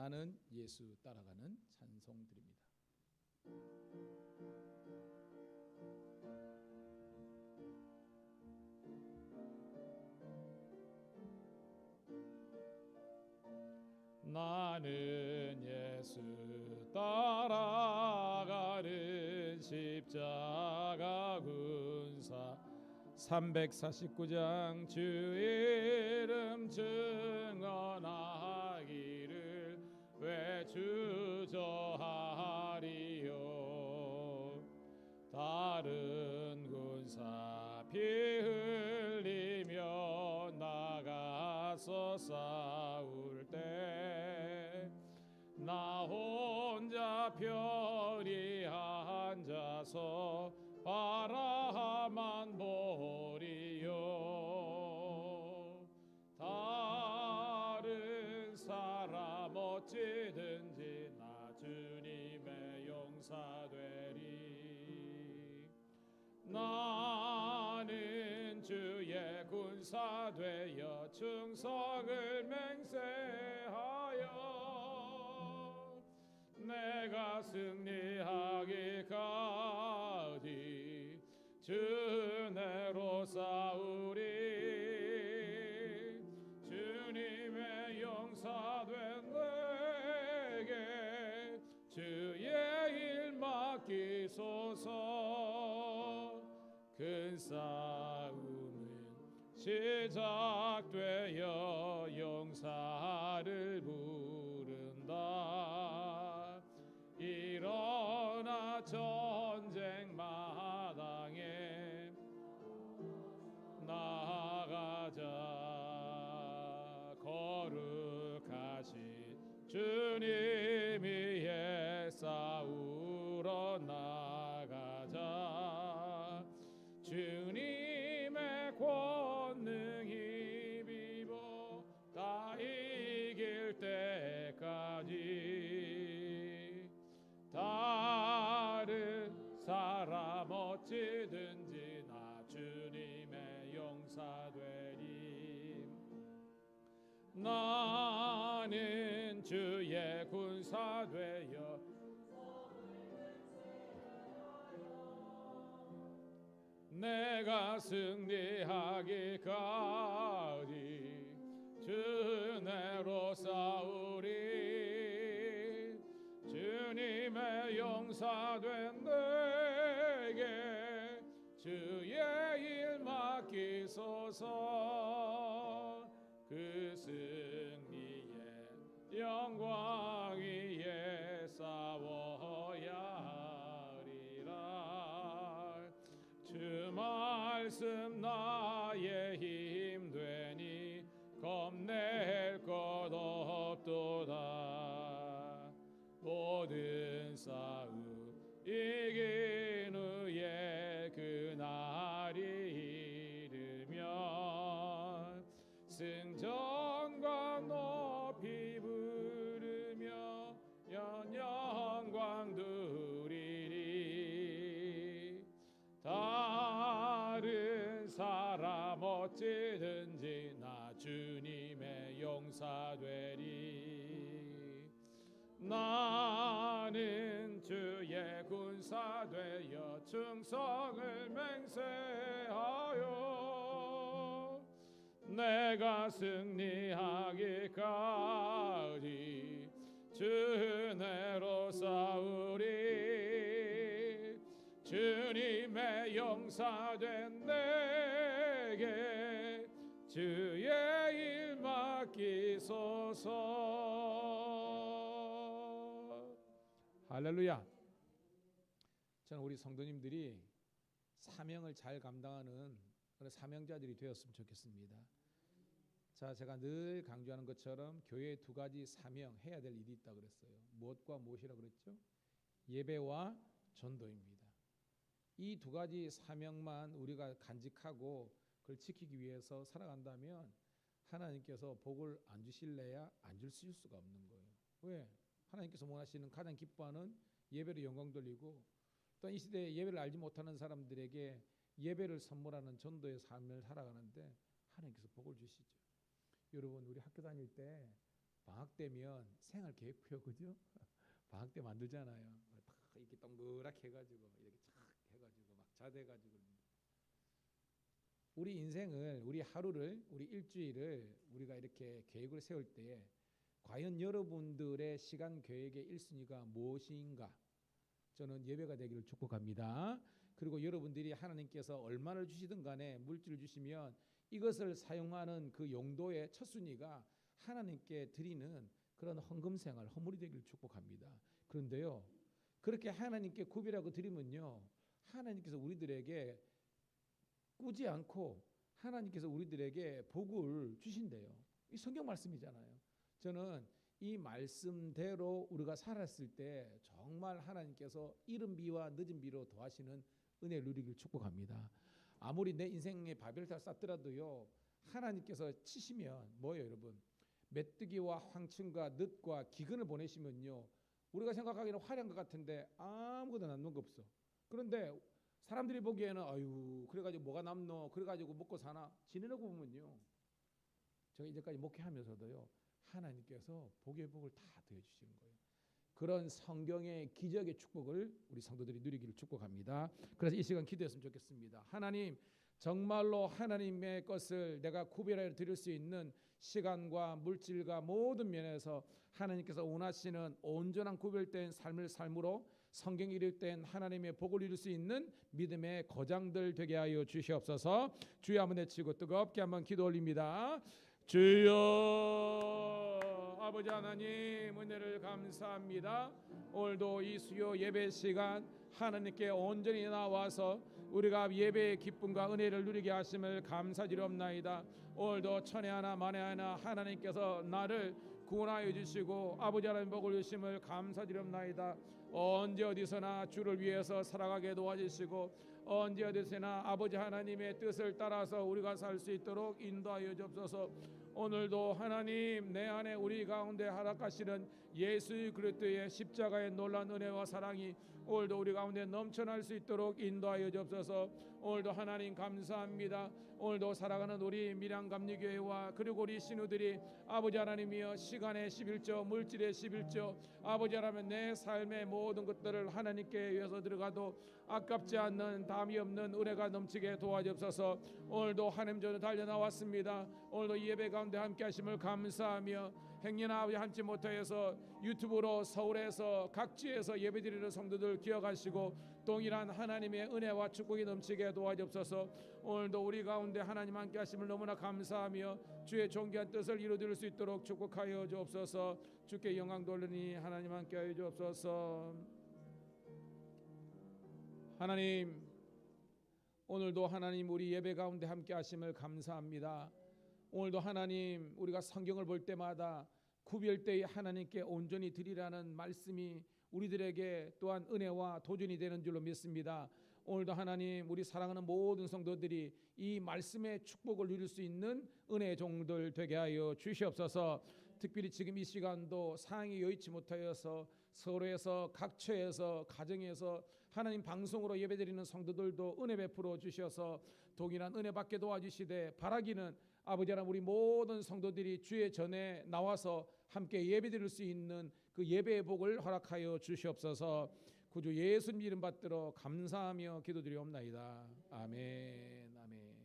나는 예수 따라가는 찬송 드립니다. 나는 예수 따라가는 십자가 군사 349장 주 이름 증언하기를 왜 주저하리요. 다른 군사 피 흘리며 나가서 싸울 때 나 혼자 편히 앉아서 바라만 보리요. 다른 사람 어찌든지 나 주님의 용사되리. 나는 주의 군사 되어 충성을 맹세하여 내가 승리하기까지 주 은혜로 싸우리. 주님의 용사된 내게 주의 일 맡기소서. 큰 싸움은 시작되어 용사를 부른다. 일어나 전쟁 마당에 나아가자. 거룩하신 주님 위에 싸우러 나가자. 주님의 권능 힘입어 다 이길 때까지. 다른 사람 어찌든지 나 주님의 용사되리. 나는 주의 군사 되어 내가 승리하기까지 주 은혜로 싸우리. 주님의 용사된 내게 주의 일 맡기소서. 그 승리의 영광 위에 싸워야 하리라. 주 말씀 나의 힘 되니 겁낼 것 없도다. 모든 싸움 이긴 후에 그날이 이르면 승전과 높이 부르며 영광 누리리. 다른 사람 어찌든지 나 주님의 용사되리. 나는 주의 군사 되어 충성을 맹세하여 내가 승리하기까지 주 은혜로 싸우리. 주님의 용사된 내게 주의 일 맡기소서. 할렐루야. 저는 우리 성도님들이 사명을 잘 감당하는 그런 사명자들이 되었으면 좋겠습니다. 자, 제가 늘 강조하는 것처럼 교회에 두 가지 사명 해야 될 일이 있다고 그랬어요. 무엇과 무엇이라고 그랬죠? 예배와 전도입니다. 이 두 가지 사명만 우리가 간직하고 그걸 지키기 위해서 살아간다면 하나님께서 복을 안 주실래야 안 주실 수가 없는 거예요. 왜? 하나님께서 원하시는 가장 기뻐하는 예배로 영광 돌리고 또 이 시대에 예배를 알지 못하는 사람들에게 예배를 선물하는 전도의 삶을 살아가는데 하나님께서 복을 주시죠. 여러분, 우리 학교 다닐 때 방학 때면 생활 계획표 그죠? 방학 때 만들잖아요. 다 이렇게 동그랗게 해가지고 이렇게 착 해가지고 막 자대가지고 우리 인생을 우리 하루를 우리 일주일을 우리가 이렇게 계획을 세울 때에 과연 여러분들의 시간 계획의 1순위가 무엇인가? 저는 예배가 되기를 축복합니다. 그리고 여러분들이 하나님께서 얼마를 주시든 간에 물질을 주시면 이것을 사용하는 그 용도의 첫 순위가 하나님께 드리는 그런 헌금 생활, 허물이 되기를 축복합니다. 그런데요, 그렇게 하나님께 구별하고 드리면요, 하나님께서 우리들에게 꾸지 않고 하나님께서 우리들에게 복을 주신대요. 이 성경 말씀이잖아요. 저는 이 말씀대로 우리가 살았을 때 정말 하나님께서 이른 비와 늦은 비로 더하시는 은혜를 누리길 축복합니다. 아무리 내 인생에 바벨탑 쌓더라도요, 하나님께서 치시면 뭐예요, 여러분? 메뚜기와 황충과 늑과 기근을 보내시면요, 우리가 생각하기에는 화려한 것 같은데 아무것도 남는 거 없어. 그런데 사람들이 보기에는 아유 그래가지고 뭐가 남노, 그래가지고 먹고 사나 지내려고 보면요, 제가 이제까지 목회하면서도요, 하나님께서 복의 복을 다 더해주시는 거예요. 그런 성경의 기적의 축복을 우리 성도들이 누리기를 축복합니다. 그래서 이 시간 기도했으면 좋겠습니다. 하나님, 정말로 하나님의 것을 내가 구별하여 드릴 수 있는 시간과 물질과 모든 면에서 하나님께서 원하시는 온전한 구별된 삶을 삶으로 성경이 이룰 땐 하나님의 복을 이룰 수 있는 믿음의 거장들 되게 하여 주시옵소서. 주여 한번 외치고 뜨겁게 한번 기도 올립니다. 주여, 아버지 하나님 은혜를 감사합니다. 오늘도 이 수요 예배 시간 하나님께 온전히 나와서 우리가 예배의 기쁨과 은혜를 누리게 하심을 감사드리옵나이다. 오늘도 천에 하나 만에 하나 하나님께서 나를 구원하여 주시고 아버지 하나님 복을 주심을 감사드리옵나이다. 언제 어디서나 주를 위해서 살아가게 도와주시고 언제 어디서나 아버지 하나님의 뜻을 따라서 우리가 살 수 있도록 인도하여 주옵소서. 오늘도 하나님 내 안에 우리 가운데 허락하시는 예수 그리스도의 십자가의 놀라운 은혜와 사랑이 오늘도 우리 가운데 넘쳐날 수 있도록 인도하여 주옵소서. 오늘도 하나님 감사합니다. 오늘도 살아가는 우리 밀양감리교회와 그리고 우리 신우들이 아버지 하나님이여 시간의 11조 물질의 11조 아버지 하나님 내 삶의 모든 것들을 하나님께 위해서 들어가도 아깝지 않는 담이 없는 은혜가 넘치게 도와주옵소서. 오늘도 하나님 전에 달려나왔습니다. 오늘도 이 예배 가운데 함께 하심을 감사하며 행여나 아버지 함께 못하여서 유튜브로 서울에서 각지에서 예배드리는 성도들 기억하시고 동일한 하나님의 은혜와 축복이 넘치게 도와주옵소서. 오늘도 우리 가운데 하나님 함께 하심을 너무나 감사하며 주의 존귀한 뜻을 이루어드릴 수 있도록 축복하여 주옵소서. 주께 영광 돌리니 하나님 함께 하여 주옵소서. 하나님, 오늘도 하나님 우리 예배 가운데 함께 하심을 감사합니다. 오늘도 하나님 우리가 성경을 볼 때마다 구별되이 하나님께 온전히 드리라는 말씀이 우리들에게 또한 은혜와 도전이 되는 줄로 믿습니다. 오늘도 하나님 우리 사랑하는 모든 성도들이 이 말씀의 축복을 누릴 수 있는 은혜의 종들 되게 하여 주시옵소서. 특별히 지금 이 시간도 상황이 여의치 못하여서 서로에서 각처에서 가정에서 하나님 방송으로 예배드리는 성도들도 은혜 베풀어 주셔서 동일한 은혜 받게 도와주시되 바라기는 아버지 하나님 우리 모든 성도들이 주의 전에 나와서 함께 예배드릴 수 있는 그 예배의 복을 허락하여 주시옵소서. 구주 예수님 이름 받들어 감사하며 기도드리옵나이다. 아멘. 아멘.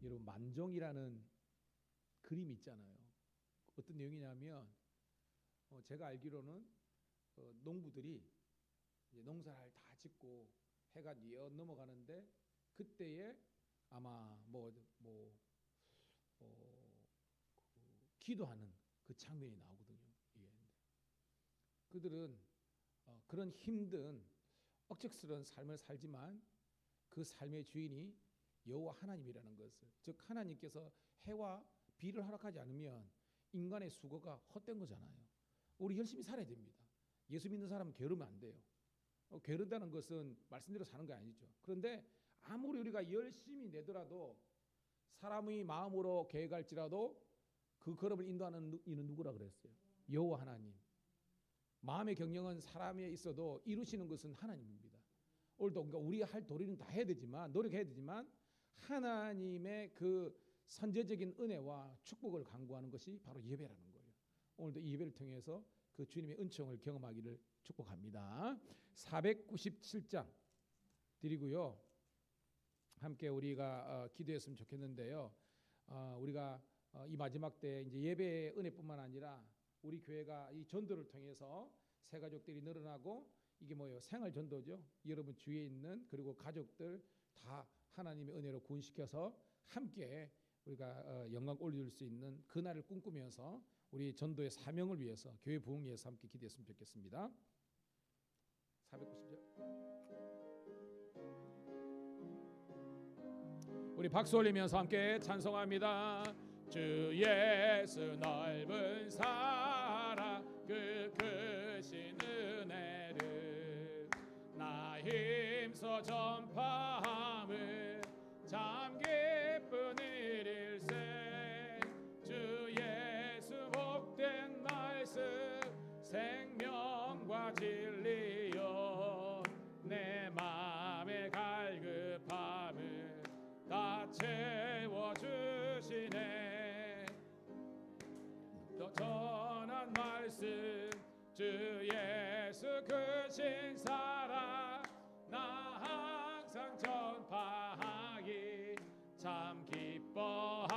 여러분 만종이라는 그림이 있잖아요. 어떤 내용이냐면 제가 알기로는 농부들이 이제 농사를 다 짓고 해가 뉘어 넘어가는데 그때에 아마 기도하는 그 장면이 나오거든요. 예. 그들은 그런 힘든 억척스러운 삶을 살지만 그 삶의 주인이 여호와 하나님이라는 것을, 즉 하나님께서 해와 비를 허락하지 않으면 인간의 수고가 헛된 거잖아요. 우리 열심히 살아야 됩니다. 예수 믿는 사람은 게으르면 안 돼요. 게으르다는 것은 말씀대로 사는 게 아니죠. 그런데 아무리 우리가 열심히 내더라도 사람의 마음으로 계획할지라도 그 걸음을 인도하는 이는 누구라 그랬어요? 여호와 하나님. 마음의 경영은 사람에 있어도 이루시는 것은 하나님입니다. 오늘도 그러니까 우리 할 도리는 다 해야 되지만 노력해야 되지만 하나님의 그 선제적인 은혜와 축복을 강구하는 것이 바로 예배라는 거예요. 오늘도 이 예배를 통해서 그 주님의 은총을 경험하기를 축복합니다. 497장 드리고요. 함께 우리가 기도했으면 좋겠는데요. 우리가 이 마지막 때 이제 예배의 은혜뿐만 아니라 우리 교회가 이 전도를 통해서 새 가족들이 늘어나고 이게 뭐예요? 생활 전도죠. 여러분 주위에 있는 그리고 가족들 다 하나님의 은혜로 구원시켜서 함께 우리가 영광 올릴 수 있는 그날을 꿈꾸면서 우리 전도의 사명을 위해서 교회 부흥을 위해서 함께 기도했으면 좋겠습니다. 490절. 우리 박수 올리면서 함께 찬송합니다. 주 예수 넓은 사랑 그 크신 은혜를 나 힘써 전파함을 참 기쁜 일일세. 주 예수 복된 말씀 생명과 진리여 내 맘의 갈급함을 다 채워주시네. 또 전한 말씀 주 예수 크신 사랑 나 항상 전파하기 참 기뻐하도다.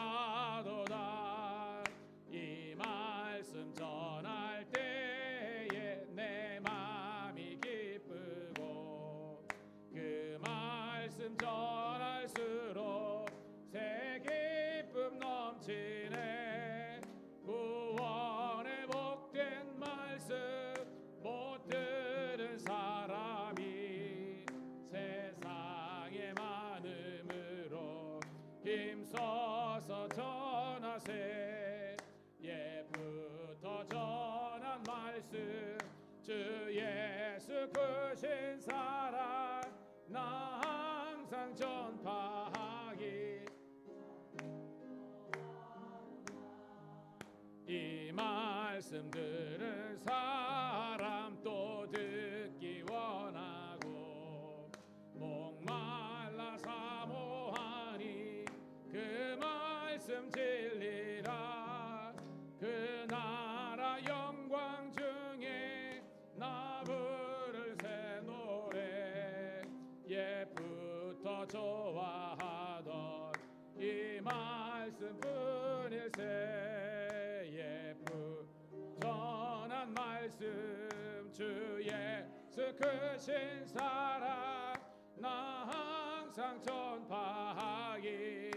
이 말씀 전할 때에 내 마음이 기쁘고 그 말씀 전할수록 새 기쁨 넘치네. 구원의 복된 말씀 못 들은 사람이 세상에 많음으로 힘써서 전하세. 옛부터 전한 말씀 주 예수 크신 사랑 나 항상 전파하기 이 말씀 들은 사람 또 듣기 원하고 목말라 사모하니 그 말씀 진리라. 그 나라 영광 중에 나 부를 새 노래 옛부터 좋아하던 이 말씀뿐일세. 예쁘 전한 말씀 주 예수 크신 사랑 나 항상 전파하기.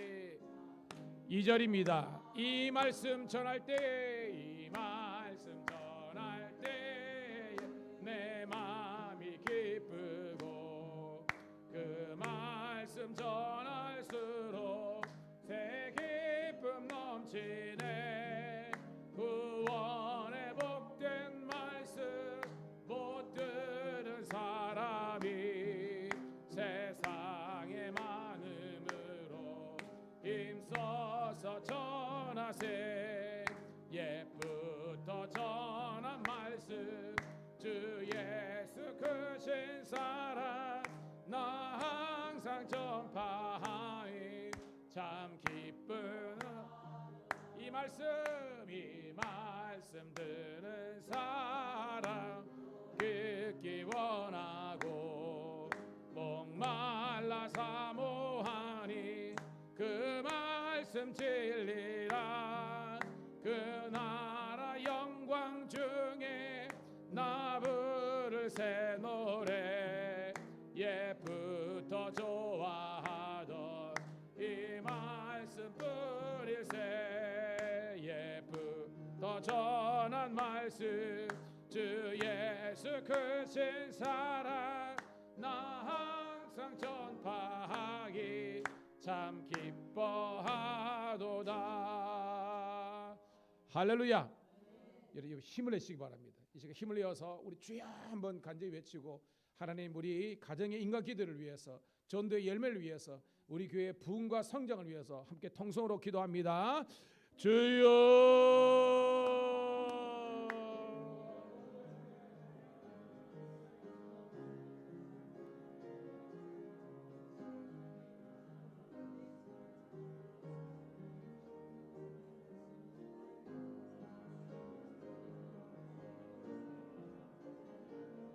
2절입니다. 이 말씀 전할 때 이 말씀 전할 때 내 마음이 기쁘고 그 말씀 전할수록 새 기쁨 넘치네. 구원의 복된 말씀 못 들은 사람이 세상에 많음으로 힘써서 전하세. 옛부터 전한 말씀 주 예수 크신 사랑 나 항상 전파하이 참 기쁜 이 말씀 듣는 사람 듣기 원하고 목말라 사모하니 그 말씀 진리라. 그 나라 영광 중에 나 부를 새 노래 옛부터 좋아하던 이 말씀뿐일세. 옛부터 전한 말씀 주 예수 크신 사랑 나 항상 전파하기 참 기뻐하도다. 할렐루야. 여러분 힘을 내시기 바랍니다. 이 시간 힘을 내어서 우리 주여 한번 간절히 외치고 하나님 우리 가정의 인간 기도를 위해서 전도의 열매를 위해서 우리 교회의 부흥과 성장을 위해서 함께 통성으로 기도합니다. 주여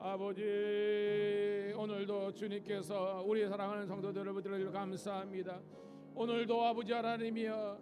아버지, 오늘도 주님께서 우리 사랑하는 성도들을 붙들어 감사합니다. 오늘도 아버지 하나님이여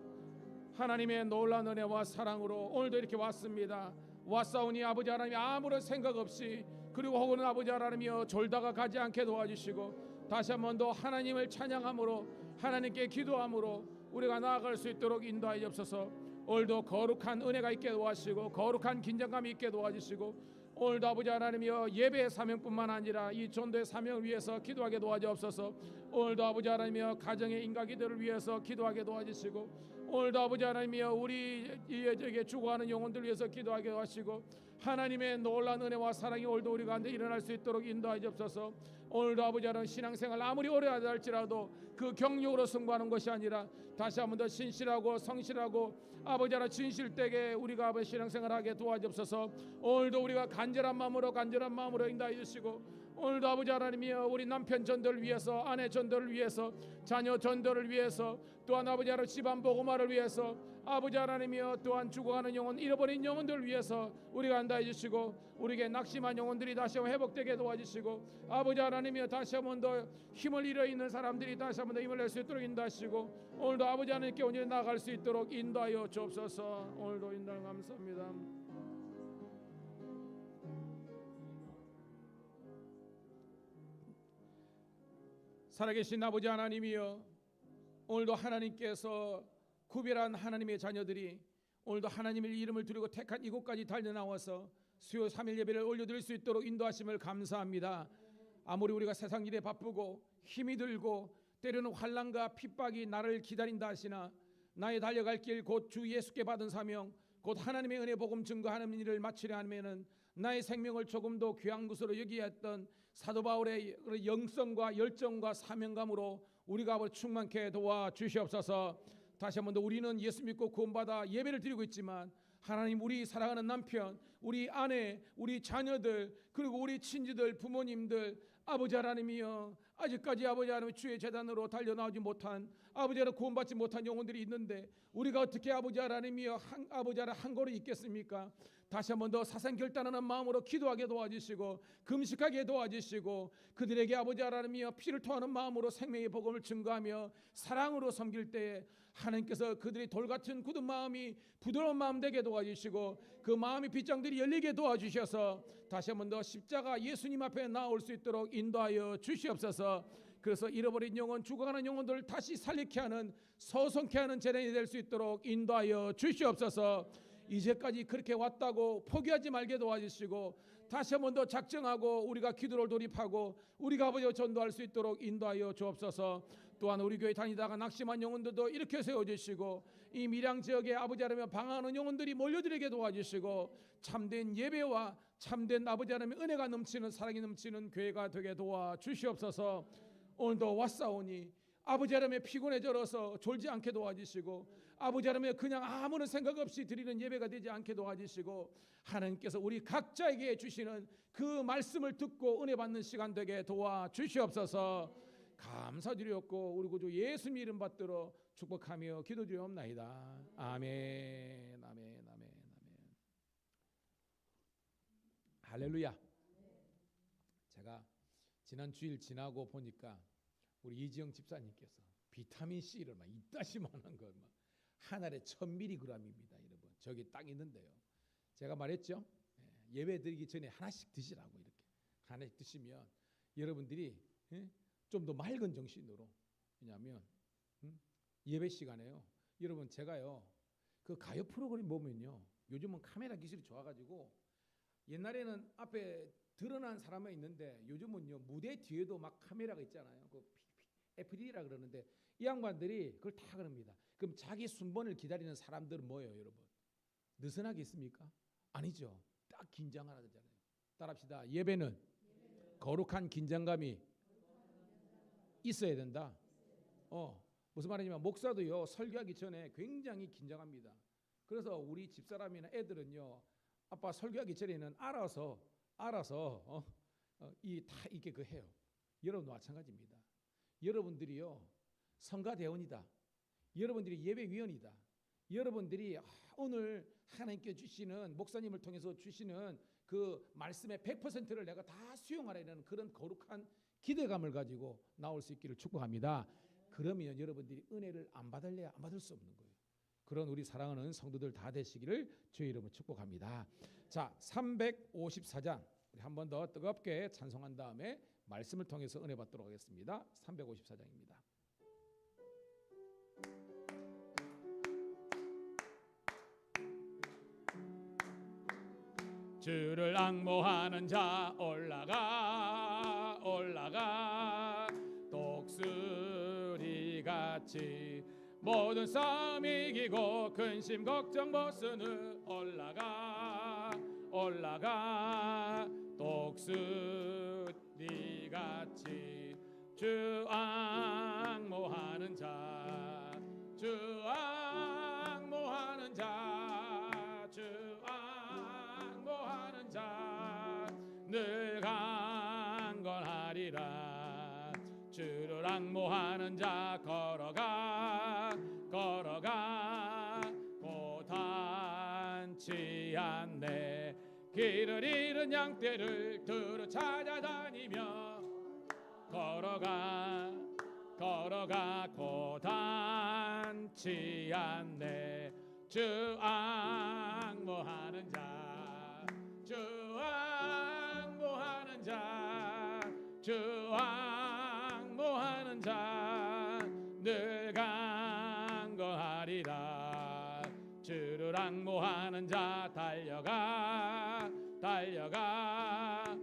하나님의 놀라운 은혜와 사랑으로 오늘도 이렇게 왔습니다. 왔사오니 아버지 하나님 아무런 생각 없이, 그리고 혹은 아버지 하나님이여 졸다가 가지 않게 도와주시고 다시 한 번 더 하나님을 찬양함으로 하나님께 기도함으로 우리가 나아갈 수 있도록 인도하여 주옵소서. 오늘도 거룩한 은혜가 있게 도와주시고 거룩한 긴장감이 있게 도와주시고 오늘도 아버지 하나님이여 예배의 사명뿐만 아니라 이 전도의 사명을 위해서 기도하게 도와주옵소서. 오늘도 아버지 하나님이여 가정의 인가기들을 위해서 기도하게 도와주시고 오늘도 아버지 하나님이여 우리에게 죽어가는 영혼들 위해서 기도하게 하시고 하나님의 놀라운 은혜와 사랑이 오늘도 우리 가운데 일어날 수 있도록 인도하여 주옵소서. 오늘도 아버지 하나님 신앙생활 아무리 오래하다 할지라도 그 경력으로 승부하는 것이 아니라 다시 한 번 더 신실하고 성실하고 아버지 하나님 진실되게 우리가 아버지 신앙생활하게 도와주옵소서. 오늘도 우리가 간절한 마음으로 인도하여 주시고 오늘도 아버지 하나님이여 우리 남편 전도를 위해서, 아내 전도를 위해서, 자녀 전도를 위해서, 또한 아버지 하나님 집안 복음화를 위해서, 아버지 하나님이여 또한 죽어가는 영혼, 잃어버린 영혼들을 위해서 우리가 인도해 주시고 우리에게 낙심한 영혼들이 다시 한번 회복되게 도와주시고 아버지 하나님이여 다시 한번 더 힘을 잃어있는 사람들이 다시 한번 더 힘을 낼 수 있도록 인도하시고 오늘도 아버지 하나님께 온전히 나아갈 수 있도록 인도하여 주옵소서. 오늘도 인도를 감사합니다. 살아계신 아버지 하나님이여, 오늘도 하나님께서 구별한 하나님의 자녀들이 오늘도 하나님의 이름을 두르고 택한 이곳까지 달려나와서 수요 3일 예배를 올려드릴 수 있도록 인도하심을 감사합니다. 아무리 우리가 세상 일에 바쁘고 힘이 들고 때로는 환난과 핍박이 나를 기다린다 하시나 나의 달려갈 길 곧 주 예수께 받은 사명 곧 하나님의 은혜 복음 증거하는 일을 마치려 하면은 나의 생명을 조금도 귀한 것으로 여기었던 사도 바울의 영성과 열정과 사명감으로 우리가 충만케 도와주시옵소서. 다시 한 번 더 우리는 예수 믿고 구원받아 예배를 드리고 있지만 하나님, 우리 사랑하는 남편, 우리 아내, 우리 자녀들, 그리고 우리 친지들, 부모님들, 아버지 하나님이여 아직까지 아버지 하나님 주의 재단으로 달려나오지 못한, 아버지 하나님 구원받지 못한 영혼들이 있는데 우리가 어떻게 아버지 하나님이여 아버지 하나님 한 걸음 있겠습니까? 다시 한 번 더 사생결단하는 마음으로 기도하게 도와주시고 금식하게 도와주시고 그들에게 아버지 하나님이여 피를 토하는 마음으로 생명의 복음을 증거하며 사랑으로 섬길 때에 하나님께서 그들이 돌같은 굳은 마음이 부드러운 마음 되게 도와주시고 그 마음의 빗장들이 열리게 도와주셔서 다시 한 번 더 십자가 예수님 앞에 나올 수 있도록 인도하여 주시옵소서. 그래서 잃어버린 영혼, 죽어가는 영혼들을 다시 살리게 하는, 서성케 하는 재단이 될 수 있도록 인도하여 주시옵소서. 이제까지 그렇게 왔다고 포기하지 말게 도와주시고 다시 한 번 더 작정하고 우리가 기도를 돌입하고 우리가 아버지와 전도할 수 있도록 인도하여 주옵소서. 또한 우리 교회 다니다가 낙심한 영혼들도 이렇게 세워주시고 이 밀양 지역에 아버지 하나님 방황하는 영혼들이 몰려들게 도와주시고 참된 예배와 참된 아버지 하나님의 은혜가 넘치는, 사랑이 넘치는 교회가 되게 도와주시옵소서. 오늘도 왔사오니 아버지 하나님의 피곤에 절어서 졸지 않게 도와주시고 아버지 하나님의 그냥 아무런 생각 없이 드리는 예배가 되지 않게 도와주시고 하나님께서 우리 각자에게 주시는 그 말씀을 듣고 은혜 받는 시간 되게 도와주시옵소서. 감사드렸고 우리 구주 예수님 이름 받들어 축복하며 기도드리옵나이다. 아멘, 아멘, 아멘, 아멘. 할렐루야. 제가 지난 주일 지나고 보니까 우리 이지영 집사님께서 비타민 C를 막 이따시만한 걸 막 한 알에 1000mg입니다, 여러분. 저기 딱 있는데요. 제가 말했죠. 예배 드리기 전에 하나씩 드시라고. 이렇게 하나씩 드시면 여러분들이 좀 더 맑은 정신으로, 왜냐하면 예배 시간에요. 여러분 제가요 그 가요 프로그램 보면요, 요즘은 카메라 기술이 좋아가지고 옛날에는 앞에 드러난 사람이 있는데 요즘은요 무대 뒤에도 막 카메라가 있잖아요. 그 FD라 그러는데 이 양반들이 그걸 다 그럽니다. 그럼 자기 순번을 기다리는 사람들은 뭐예요, 여러분? 느슨하게 있습니까? 아니죠. 딱 긴장을 하잖아요. 따라합시다. 예배는 거룩한 긴장감이 있어야 된다. 무슨 말이냐면 목사도요 설교하기 전에 굉장히 긴장합니다. 그래서 우리 집사람이나 애들은요 아빠 설교하기 전에는 알아서 이 다 이렇게 그 해요. 여러분도 마찬가지입니다. 여러분들이요 성가대원이다. 여러분들이 예배위원이다. 여러분들이 오늘 하나님께 주시는 목사님을 통해서 주시는 그 말씀의 100%를 내가 다 수용하라는 그런 거룩한 기대감을 가지고 나올 수 있기를 축복합니다. 그러면 여러분들이 은혜를 안 받을래야 안 받을 수 없는 거예요. 그런 우리 사랑하는 성도들 다 되시기를 주의 이름으로 축복합니다. 자, 354장 우리 한 번 더 뜨겁게 찬송한 다음에 말씀을 통해서 은혜 받도록 하겠습니다. 354장입니다. 주를 앙모하는 자 올라가 올라가 독수리같이 모든 싸움 이기고 근심 걱정 벗으는 올라가 올라가 독수리같이 주 앙모하는 자 주 앙모하는 자 주 앙모하는 자 늘 강건하리라. 주를 앙모하는 자 걸어가 걸어가 고단치 않네. 길을 잃은 양떼를 두루 찾아다니며 걸어가 걸어가 고단치 않네. 주 앙모하는 자 주 앙모하는 자 주 앙모하는 자 늘 강건하리라. 주를 앙모하는 자 달려가 달려가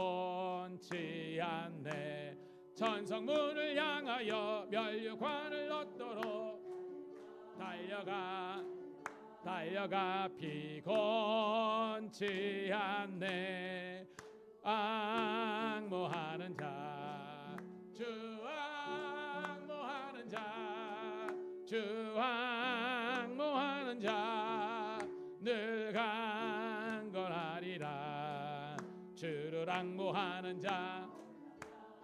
피곤치 않네. 천성문을 향하여 멸류관을 얻도록 달려가 달려가 피곤치 않네. 앙모하는 자 주 앙모하는 자 주 앙모하는 자 늘 강건하리라. 주를 앙모하는 자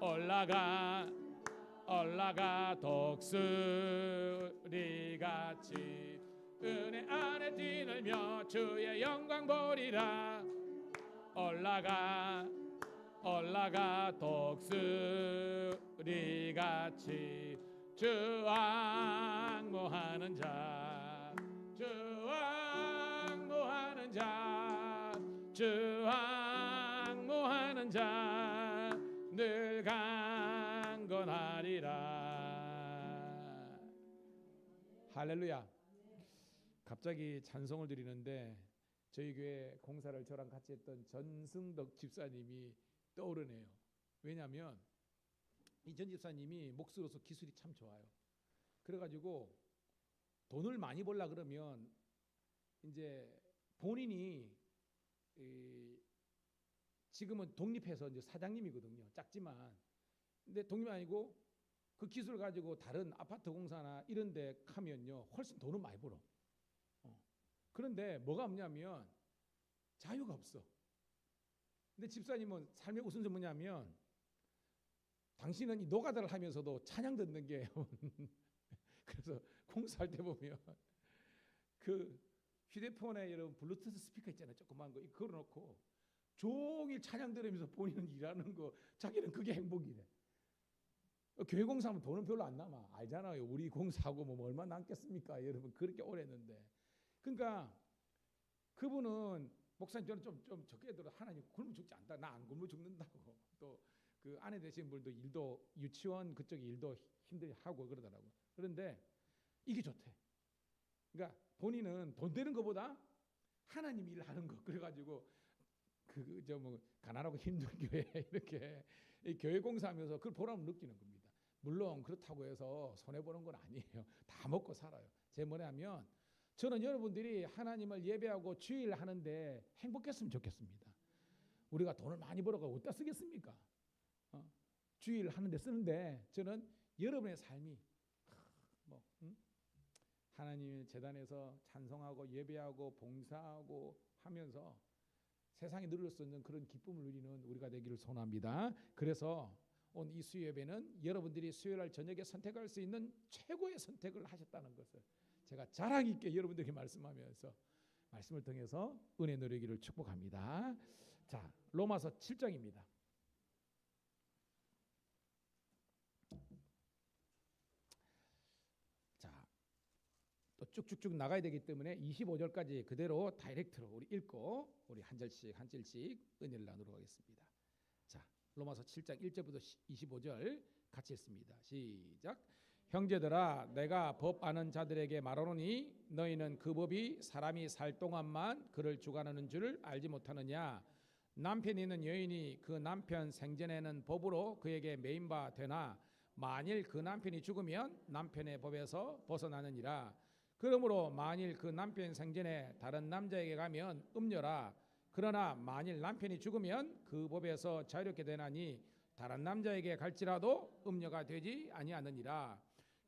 올라가 올라가 독수리같이 은혜 안에 뛰놀며 주의 영광 보리라. 올라가 올라가 독수리같이 주 앙모하는 자 주 앙모하는 자 주 앙모하는 자 늘 강건하리라. 할렐루야. 갑자기 찬송을 드리는데 저희 교회 공사를 저랑 같이 했던 전승덕 집사님이 떠오르네요. 왜냐하면 이 전 집사님이 목수로서 기술이 참 좋아요. 그래가지고 돈을 많이 벌라 그러면 이제 본인이 지금은 독립해서 이제 사장님이거든요. 작지만 근데 독립이 아니고 그 기술 가지고 다른 아파트 공사나 이런 데 가면요 훨씬 돈을 많이 벌어. 그런데 뭐가 없냐면 자유가 없어. 근데 집사님은 삶의 우선순위 뭐냐면 당신은 이 노가다를 하면서도 찬양 듣는 게 그래서 공사할 때 보면 그 휴대폰에 여러분 블루투스 스피커 있잖아요. 조그만 거 이거 걸어놓고 종일 찬양 들으면서 본인은 일하는 거 자기는 그게 행복이래. 교회 공사하면 돈은 별로 안 남아. 알잖아요. 우리 공사하고 뭐 얼마 남겠습니까? 여러분 그렇게 오래 했는데. 그러니까 그분은 목사님 저는 좀 적게 들어 하나님 굶어 죽지 않다. 나 안 굶어 죽는다고. 또 그 아내 되신 분도 일도 유치원 그쪽 일도 힘들게 하고 그러더라고. 그런데 이게 좋대. 그러니까 본인은 돈 되는 것보다 하나님 일을 하는 거 그래가지고 그 저 뭐 가난하고 힘든 교회 이렇게 이 교회 공사하면서 그걸 보람을 느끼는 겁니다. 물론 그렇다고 해서 손해 보는 건 아니에요. 다 먹고 살아요. 제 뭐냐면 저는 여러분들이 하나님을 예배하고 주일 하는데 행복했으면 좋겠습니다. 우리가 돈을 많이 벌어가 어디다 쓰겠습니까? 주일 하는데 쓰는데 저는 여러분의 삶이 하나님의 재단에서 찬송하고 예배하고 봉사하고 하면서 세상에 누릴 수 있는 그런 기쁨을 누리는 우리가 되기를 소원합니다. 그래서 오늘 이 수요 예배는 여러분들이 수요일 날 저녁에 선택할 수 있는 최고의 선택을 하셨다는 것을 제가 자랑 있게 여러분들에게 말씀하면서 말씀을 통해서 은혜 누리기를 축복합니다. 자, 로마서 7장입니다. 자, 또 쭉쭉쭉 나가야 되기 때문에 25절까지 그대로 다이렉트로 우리 읽고 우리 한 절씩 한 절씩 은혜를 나누러 가겠습니다. 자, 로마서 7장 1절부터 25절 같이 읽습니다. 시작. 형제들아, 내가 법 아는 자들에게 말하노니 너희는 그 법이 사람이 살 동안만 그를 주관하는 줄 알지 못하느냐. 남편이 있는 여인이 그 남편 생전에는 법으로 그에게 매인 바 되나 만일 그 남편이 죽으면 남편의 법에서 벗어나느니라. 그러므로 만일 그 남편 생전에 다른 남자에게 가면 음녀라. 그러나 만일 남편이 죽으면 그 법에서 자유롭게 되나니 다른 남자에게 갈지라도 음녀가 되지 아니하느니라.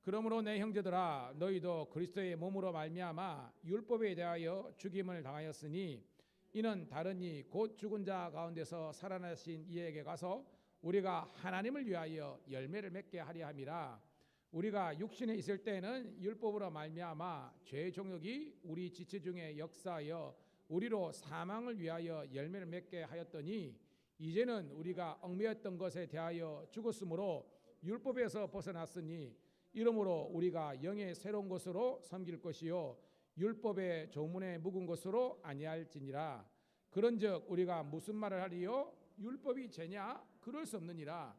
그러므로 내 형제들아, 너희도 그리스도의 몸으로 말미암아 율법에 대하여 죽임을 당하였으니 이는 다른 곧 죽은 자 가운데서 살아나신 이에게 가서 우리가 하나님을 위하여 열매를 맺게 하려 함이라. 우리가 육신에 있을 때는 율법으로 말미암아 죄의 종욕이 우리 지체 중에 역사하여 우리로 사망을 위하여 열매를 맺게 하였더니 이제는 우리가 얽매였던 것에 대하여 죽었으므로 율법에서 벗어났으니 이러므로 우리가 영의 새로운 것으로 섬길 것이요 율법의 조문에 묵은 것으로 아니할지니라. 그런즉 우리가 무슨 말을 하리요? 율법이 죄냐? 그럴 수 없느니라.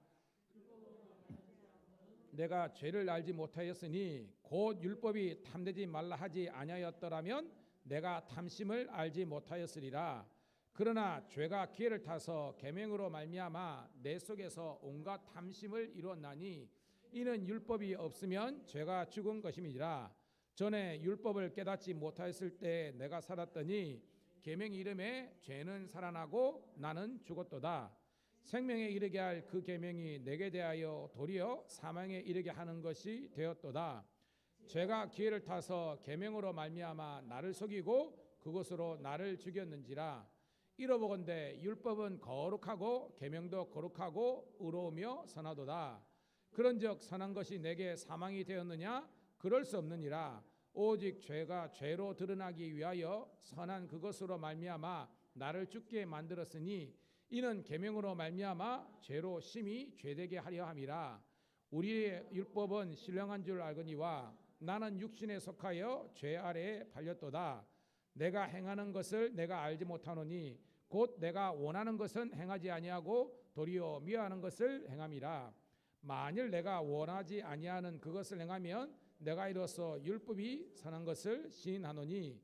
내가 죄를 알지 못하였으니 곧 율법이 탐내지 말라 하지 아니하였더라면 내가 탐심을 알지 못하였으리라. 그러나 죄가 기회를 타서 계명으로 말미암아 내 속에서 온갖 탐심을 이루었나니 이는 율법이 없으면 죄가 죽은 것임이니라. 전에 율법을 깨닫지 못하였을 때 내가 살았더니 계명 이름에 죄는 살아나고 나는 죽었도다. 생명에 이르게 할 그 계명이 내게 대하여 도리어 사망에 이르게 하는 것이 되었도다. 죄가 기회를 타서 계명으로 말미암아 나를 속이고 그것으로 나를 죽였는지라. 이러보건대 율법은 거룩하고 계명도 거룩하고 의로우며 선하도다. 그런즉 선한 것이 내게 사망이 되었느냐? 그럴 수 없느니라. 오직 죄가 죄로 드러나기 위하여 선한 그것으로 말미암아 나를 죽게 만들었으니 이는 계명으로 말미암아 죄로 심히 죄되게 하려 함이라. 우리의 율법은 신령한 줄 알거니와 나는 육신에 속하여 죄 아래에 팔렸도다. 내가 행하는 것을 내가 알지 못하노니 곧 내가 원하는 것은 행하지 아니하고 도리어 미워하는 것을 행함이라. 만일 내가 원하지 아니하는 그것을 행하면 내가 이로써 율법이 선한 것을 시인하노니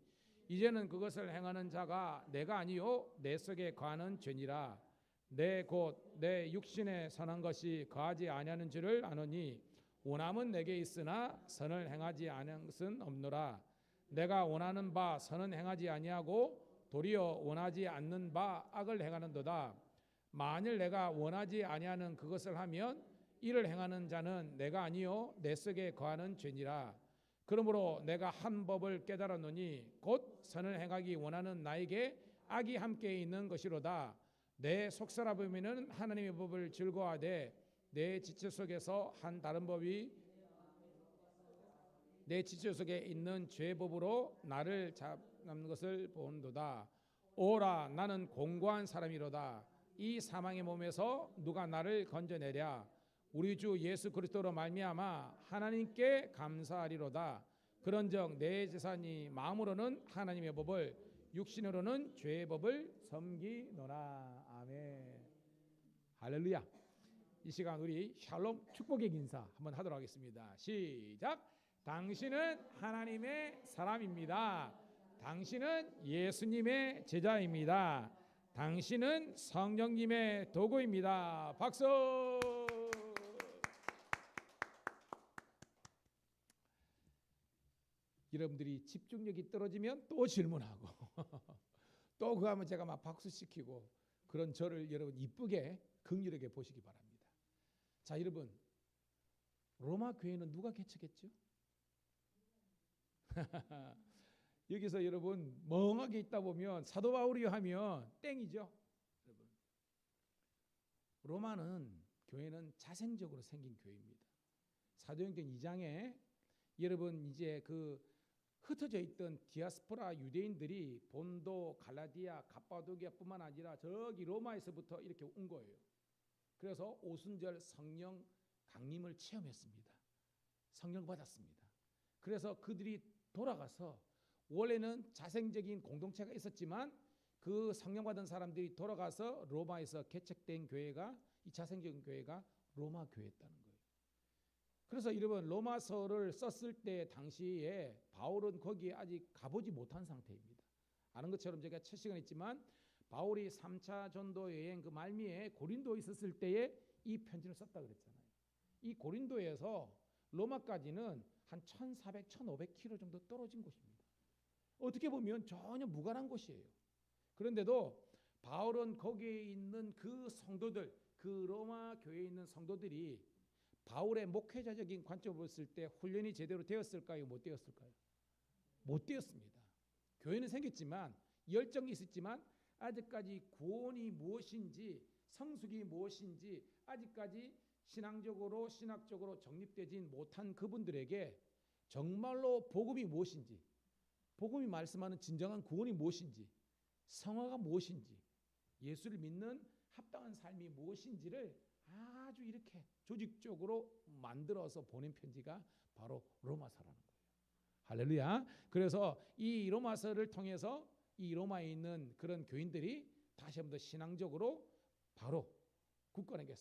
이제는 그것을 행하는 자가 내가 아니요 내 속에 거하는 죄니라. 내 곧 내 육신에 선한 것이 거하지 아니하는 줄을 아노니 원함은 내게 있으나 선을 행하지 아니하는 것은 없노라. 내가 원하는 바 선은 행하지 아니하고 도리어 원하지 않는 바 악을 행하는도다. 만일 내가 원하지 아니하는 그것을 하면 이를 행하는 자는 내가 아니요 내 속에 거하는 죄니라. 그러므로 내가 한 법을 깨달았노니 곧 선을 행하기 원하는 나에게 악이 함께 있는 것이로다. 내 속사람이면 하나님의 법을 즐거워하되 내 지체 속에서 한 다른 법이 내 지체 속에 있는 죄의 법으로 나를 잡는 것을 본도다. 오라, 나는 공고한 사람이로다. 이 사망의 몸에서 누가 나를 건져내랴. 우리 주 예수 그리스도로 말미암아 하나님께 감사하리로다. 그런즉 내 제사니 마음으로는 하나님의 법을 육신으로는 죄의 법을 섬기노라. 아멘. 할렐루야. 이 시간 우리 샬롬 축복의 인사 한번 하도록 하겠습니다. 시작. 당신은 하나님의 사람입니다. 당신은 예수님의 제자입니다. 당신은 성령님의 도구입니다. 박수. 여러분들이 집중력이 떨어지면 또 질문하고 또 그거 하면 제가 막 박수시키고 그런 저를 여러분 이쁘게 긍휼하게 보시기 바랍니다. 자, 여러분, 로마 교회는 누가 개척했죠? 여기서 여러분 멍하게 있다 보면 사도 바울이 하면 땡이죠. 여러분, 로마는 교회는 자생적으로 생긴 교회입니다. 사도행전 2장에 여러분 이제 그 흩어져 있던 디아스포라 유대인들이 본도, 갈라디아, 갑바도기아뿐만 아니라 저기 로마에서부터 이렇게 온 거예요. 그래서 오순절 성령 강림을 체험했습니다. 성령 받았습니다. 그래서 그들이 돌아가서 원래는 자생적인 공동체가 있었지만 그 성령 받은 사람들이 돌아가서 로마에서 개척된 교회가, 이 자생적인 교회가 로마 교회였다는 거예요. 그래서 여러분, 로마서를 썼을 때 당시에 바울은 거기에 아직 가보지 못한 상태입니다. 아는 것처럼 제가 첫 시간에 했지만 바울이 3차 전도 여행 그 말미에 고린도에 있었을 때에 이 편지를 썼다 그랬잖아요. 이 고린도에서 로마까지는 한 1,400, 1,500km 정도 떨어진 곳입니다. 어떻게 보면 전혀 무관한 곳이에요. 그런데도 바울은 거기에 있는 그 성도들, 그 로마 교회에 있는 성도들이 바울의 목회자적인 관점으로 봤을 때 훈련이 제대로 되었을까요? 못 되었을까요? 못 되었습니다. 교회는 생겼지만, 열정이 있었지만 아직까지 구원이 무엇인지, 성숙이 무엇인지 아직까지 신앙적으로, 신학적으로 정립되지 못한 그분들에게 정말로 복음이 무엇인지, 복음이 말씀하는 진정한 구원이 무엇인지, 성화가 무엇인지, 예수를 믿는 합당한 삶이 무엇인지를 아주 이렇게 조직적으로 만들어서 보낸 편지가 바로 로마서라는 거예요. 할렐루야. 그래서 이 로마서를 통해서 이 로마에 있는 그런 교인들이 다시 한번 더 신앙적으로 바로 굳건하게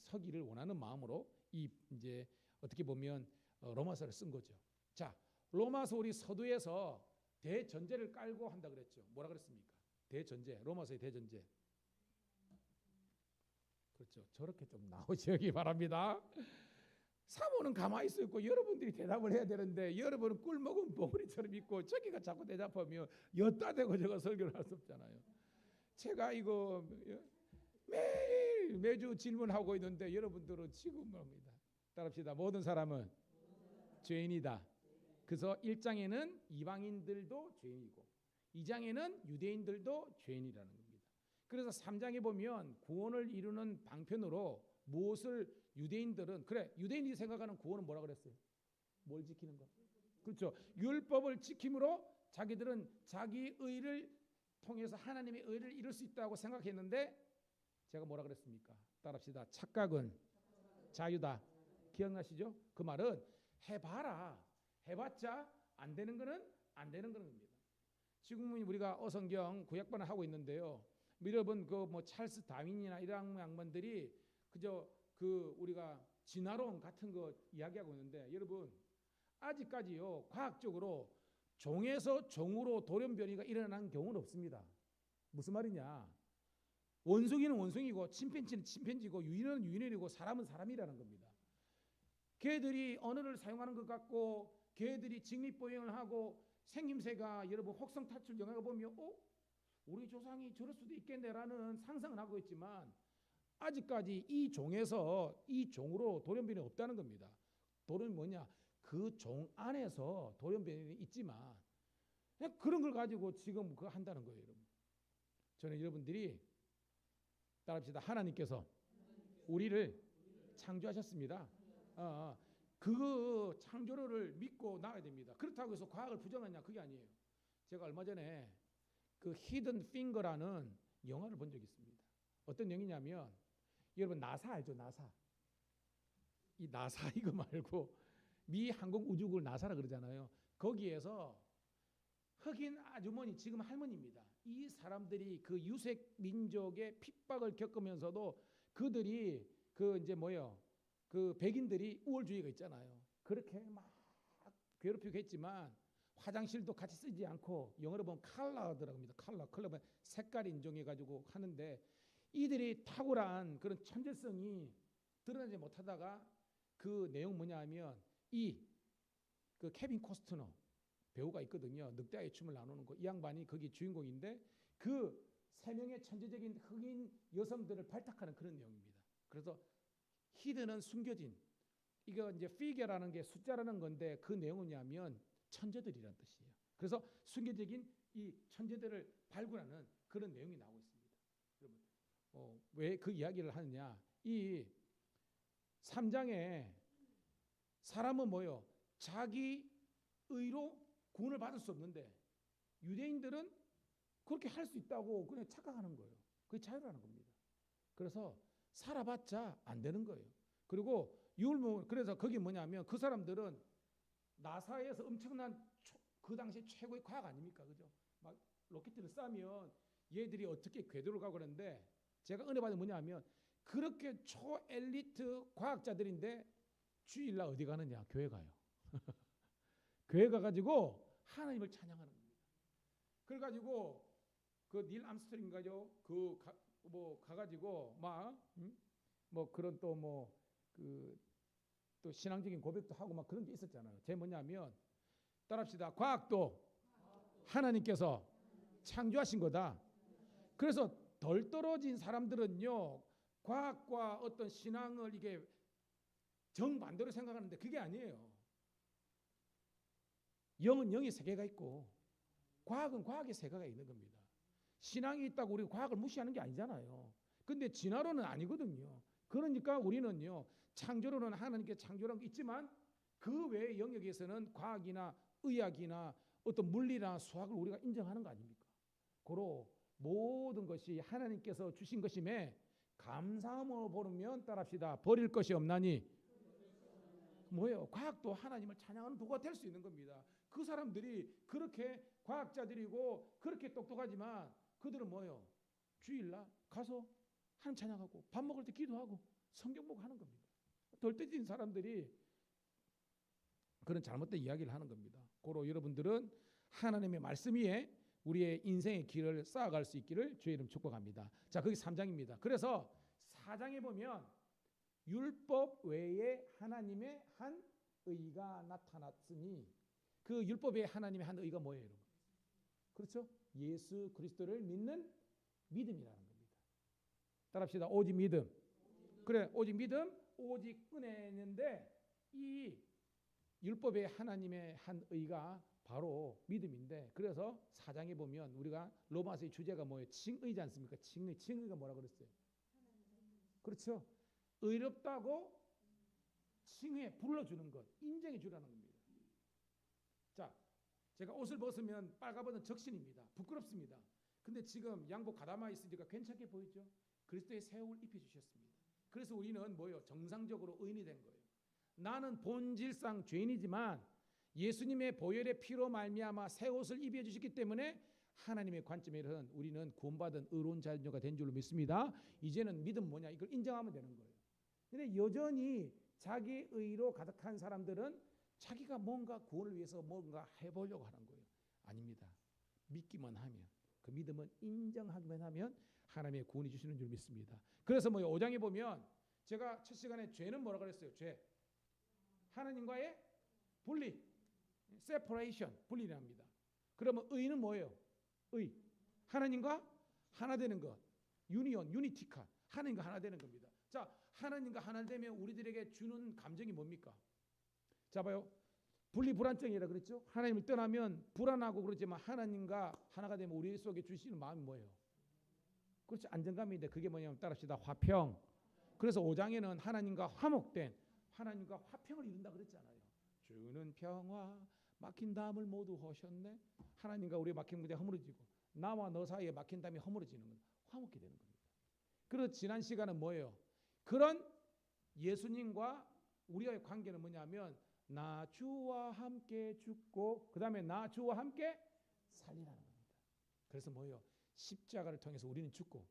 서기를 원하는 마음으로 이 이제 어떻게 보면 로마서를 쓴 거죠. 자, 로마서 우리 서두에서 대전제를 깔고 한다 그랬죠. 뭐라 그랬습니까? 대전제, 로마서의 대전제. 그렇죠. 저렇게 좀 나오시기 바랍니다. 사모는 가만히 있고 여러분들이 대답을 해야 되는데 여러분은 꿀먹은 봉우리처럼 있고 저기가 자꾸 대답하면 엿다 대고 제가 설교를 할 수 없잖아요. 제가 이거 매주 질문하고 있는데 여러분들은 지금 뭡니다. 따라합시다. 모든 사람은 죄인이다. 그래서 1장에는 이방인들도 죄인이고 2장에는 유대인들도 죄인이라는 겁니다. 그래서 3장에 보면 구원을 이루는 방편으로 무엇을 유대인들은, 그래, 유대인이 생각하는 구원은 뭐라 그랬어요? 뭘 지키는 거? 그렇죠. 율법을 지킴으로 자기들은 자기 의를 통해서 하나님의 의를 이룰 수 있다고 생각했는데 제가 뭐라 그랬습니까? 따라합시다. 착각은 자유다. 기억나시죠? 그 말은 해봐라. 해봤자 안 되는 거는 안 되는 겁니다. 지금 우리가 어성경 구약반을 하고 있는데요. 여러분 그 뭐 찰스 다윈이나 이런 양반들이 그저 그 우리가 진화론 같은 거 이야기하고 있는데 여러분 아직까지요 과학적으로 종에서 종으로 돌연변이가 일어난 경우는 없습니다. 무슨 말이냐? 원숭이는 원숭이고 침팬지는 침팬지고 유인은 유인이고 사람은 사람이라는 겁니다. 개들이 언어를 사용하는 것 같고 개들이 직립보행을 하고 생김새가 여러분 혹성탈출 영화가 보면 우리 조상이 저럴 수도 있겠네라는 상상을 하고 있지만 아직까지 이 종에서 이 종으로 돌연변이 없다는 겁니다. 돌은 뭐냐? 그 종 안에서 돌연변이 있지만 그냥 그런 걸 가지고 지금 그거 한다는 거예요. 여러분. 저는 여러분들이 따라합시다. 하나님께서 우리를 창조하셨습니다. 그 창조를 믿고 나가야 됩니다. 그렇다고 해서 과학을 부정하냐? 그게 아니에요. 제가 얼마 전에 그 히든 핑거라는 영화를 본 적이 있습니다. 어떤 영화냐면 여러분 나사 알죠? 나사. 이 나사 이거 말고 미 항공우주국을 나사라 그러잖아요. 거기에서 흑인 아주머니, 지금 할머니입니다. 이 사람들이 그 유색 민족의 핍박을 겪으면서도 그들이 그 이제 뭐예요? 그 백인들이 우월주의가 있잖아요. 그렇게 막 괴롭히고 했지만 화장실도 같이 쓰지 않고 영어로 보면 컬러더라고 합니다. 컬러면 색깔 인종해 가지고 하는데 이들이 탁월한 그런 천재성이 드러나지 못하다가 그 내용 뭐냐 하면 그 케빈 코스트너 배우가 있거든요. 늑대의 춤을 나누는 거. 이 양반이 거기 주인공인데 그 세 명의 천재적인 흑인 여성들을 발탁하는 그런 내용입니다. 그래서 히든은 숨겨진, 이거 이제 피겨라는 게 숫자라는 건데 그 내용은 뭐냐면 천재들이란 뜻이에요. 그래서 숨겨진 이 천재들을 발굴하는 그런 내용이 나오고 있습니다. 여러분, 왜 그 이야기를 하느냐? 이 3장에 사람은 뭐요? 자기 의로 구원을 받을 수 없는데 유대인들은 그렇게 할 수 있다고 그냥 착각하는 거예요. 그게 자유라는 겁니다. 그래서 살아봤자 안 되는 거예요. 그리고 그래서 그게 뭐냐면 그 사람들은 나사에서 엄청난 그 당시 최고의 과학 아닙니까? 그죠? 막 로켓을 쏴면 얘들이 어떻게 궤도를 가고 그러는데 제가 은혜 받은 뭐냐면 그렇게 초엘리트 과학자들인데 주일날 어디 가느냐? 교회 가요. 교회 가가지고 하나님을 찬양하는 겁니다. 그래가지고 그 닐 암스트링가요? 뭐 가가지고 막 뭐 그런 또 뭐 그 또 신앙적인 고백도 하고 막 그런 게 있었잖아요. 제 뭐냐면 따라합시다. 과학도 하나님께서 창조하신 거다. 그래서 덜 떨어진 사람들은요 과학과 어떤 신앙을 이게 정반대로 생각하는데 그게 아니에요. 영은 영의 세계가 있고 과학은 과학의 세계가 있는 겁니다. 신앙이 있다고 우리가 과학을 무시하는 게 아니잖아요. 근데 진화론은 아니거든요. 그러니까 우리는요 창조론은 하나님께 창조란 게 있지만 그 외의 영역에서는 과학이나 의학이나 어떤 물리나 수학을 우리가 인정하는 거 아닙니까? 고로 모든 것이 하나님께서 주신 것임에 감사함으로 보면 따라합시다. 버릴 것이 없나니 뭐예요? 과학도 하나님을 찬양하는 도구가 될 수 있는 겁니다. 그 사람들이 그렇게 과학자들이고 그렇게 똑똑하지만 그들은 뭐예요? 주일날 가서 하나님 찬양하고 밥 먹을 때 기도하고 성경 보고 하는 겁니다. 덜 떨어진 사람들이 그런 잘못된 이야기를 하는 겁니다. 고로 여러분들은 하나님의 말씀 위에 우리의 인생의 길을 쌓아갈 수 있기를 주의 이름 축복합니다. 자, 거기 3장입니다. 그래서 4장에 보면 율법 외에 하나님의 한 의가 나타났으니 그 율법 외에 하나님의 한 의가 뭐예요, 여러분? 그렇죠? 예수 그리스도를 믿는 믿음이라는 겁니다. 따라합시다. 오직 믿음. 그래, 오직 믿음, 오직 은혜인데 이 율법의 하나님의 한 의가 바로 믿음인데 그래서 4장에 보면 우리가 로마서의 주제가 뭐예요? 칭의지 않습니까? 칭의가 뭐라 그랬어요? 그렇죠? 의롭다고 칭해 불러주는 것, 인정해 주라는 겁니다. 자, 제가 옷을 벗으면 빨가벗은 적신입니다. 부끄럽습니다. 근데 지금 양복 가다마 있으니까 괜찮게 보이죠? 그리스도의 새 옷을 입혀주셨습니다. 그래서 우리는 뭐예요? 정상적으로 의인이 된 거예요. 나는 본질상 죄인이지만 예수님의 보혈의 피로 말미암아 새 옷을 입혀주셨기 때문에 하나님의 관점에서는 우리는 구원받은 의로운 자녀가 된 줄로 믿습니다. 이제는 믿음 뭐냐? 이걸 인정하면 되는 거예요. 근데 여전히 자기 의로 가득한 사람들은 자기가 뭔가 구원을 위해서 뭔가 해보려고 하는 거예요. 아닙니다. 믿기만 하면 그 믿음은 인정하기만 하면 하나님의 구원이 주시는 줄 믿습니다. 그래서 뭐 5장에 보면 제가 첫 시간에 죄는 뭐라 그랬어요? 죄. 하나님과의 분리. separation. 분리를 합니다. 그러면 의는 뭐예요? 의. 하나님과 하나 되는 것. 유니온, 유니티카. 하나님과 하나 되는 겁니다. 자, 하나님과 하나 되면 우리들에게 주는 감정이 뭡니까? 자, 봐요. 분리불안증이라 그랬죠? 하나님을 떠나면 불안하고 그렇지만 하나님과 하나가 되면 우리 속에 주시는 마음이 뭐예요? 그렇죠. 안정감인데 그게 뭐냐면 따라합시다. 화평. 그래서 5장에는 하나님과 화목된 하나님과 화평을 이룬다 그랬잖아요. 주는 평화 막힌 담을 모두 허셨네. 하나님과 우리의 막힌 무대 허물어지고 나와 너 사이에 막힌 담이 허물어지는 건 화목이 되는 겁니다. 그래서 지난 시간은 뭐예요? 그런 예수님과 우리의 관계는 뭐냐면 나 주와 함께 죽고 그 다음에 나 주와 함께 살리라는 겁니다. 그래서 뭐예요? 십자가를 통해서 우리는 죽고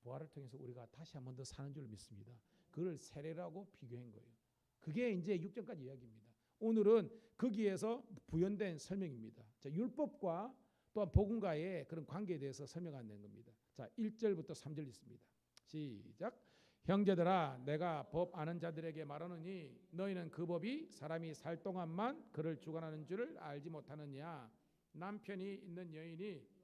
부활을 통해서 우리가 다시 한 번 더 사는 줄 믿습니다. 그걸 세례라고 비교한 거예요. 그게 이제 6절까지 이야기입니다. 오늘은 거기에서 부연된 설명입니다. 자, 율법과 또한 복음과의 그런 관계에 대해서 설명하는 겁니다. 자, 1절부터 3절 있습니다. 시작. 형제들아 내가 법 아는 자들에게 말하노니 너희는 그 법이 사람이 살 동안만 그를 주관하는 줄을 알지 못하느냐. 남편이 있는 여인이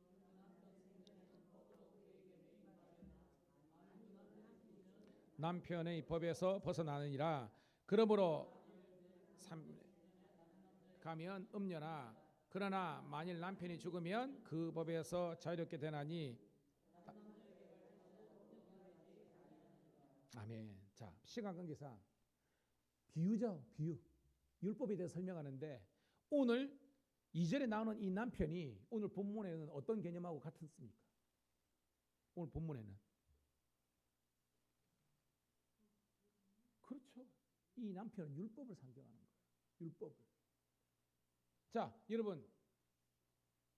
남편의 법에서 벗어나느니라. 그러므로 가면 음녀나 그러나 만일 남편이 죽으면 그 법에서 자유롭게 되나니. 아멘. 자, 시간 관계상 비유죠. 비유. 율법에 대해서 설명하는데 오늘 2절에 나오는 이 남편이 오늘 본문에는 어떤 개념하고 같습니까? 오늘 본문에는 그렇죠. 이 남편은 율법을 상정하는 거예요. 율법을. 자, 여러분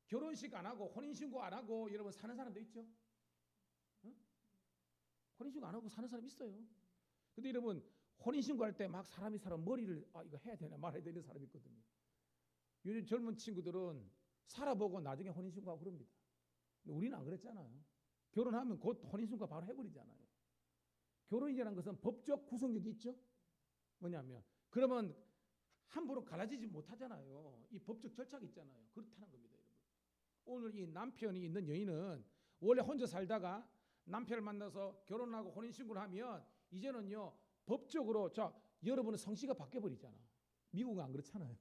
결혼식 안 하고 혼인신고 안 하고 여러분 사는 사람도 있죠? 응? 혼인신고 안 하고 사는 사람 있어요. 근데 여러분 혼인신고할 때 막 사람 머리를 이거 해야 되나 말아야 되는 사람이 있거든요. 요즘 젊은 친구들은 살아보고 나중에 혼인신고하고 그럽니다. 근데 우리는 안 그랬잖아요. 결혼하면 곧 혼인신고 바로 해버리잖아요. 결혼이라는 것은 법적 구속력이 있죠. 뭐냐면 그러면 함부로 갈라지지 못하잖아요. 이 법적 절차가 있잖아요. 그렇다는 겁니다, 여러분. 오늘 이 남편이 있는 여인은 원래 혼자 살다가 남편을 만나서 결혼하고 혼인신고를 하면 이제는요 법적으로 자 여러분은 성씨가 바뀌어 버리잖아. 미국은 안 그렇잖아요.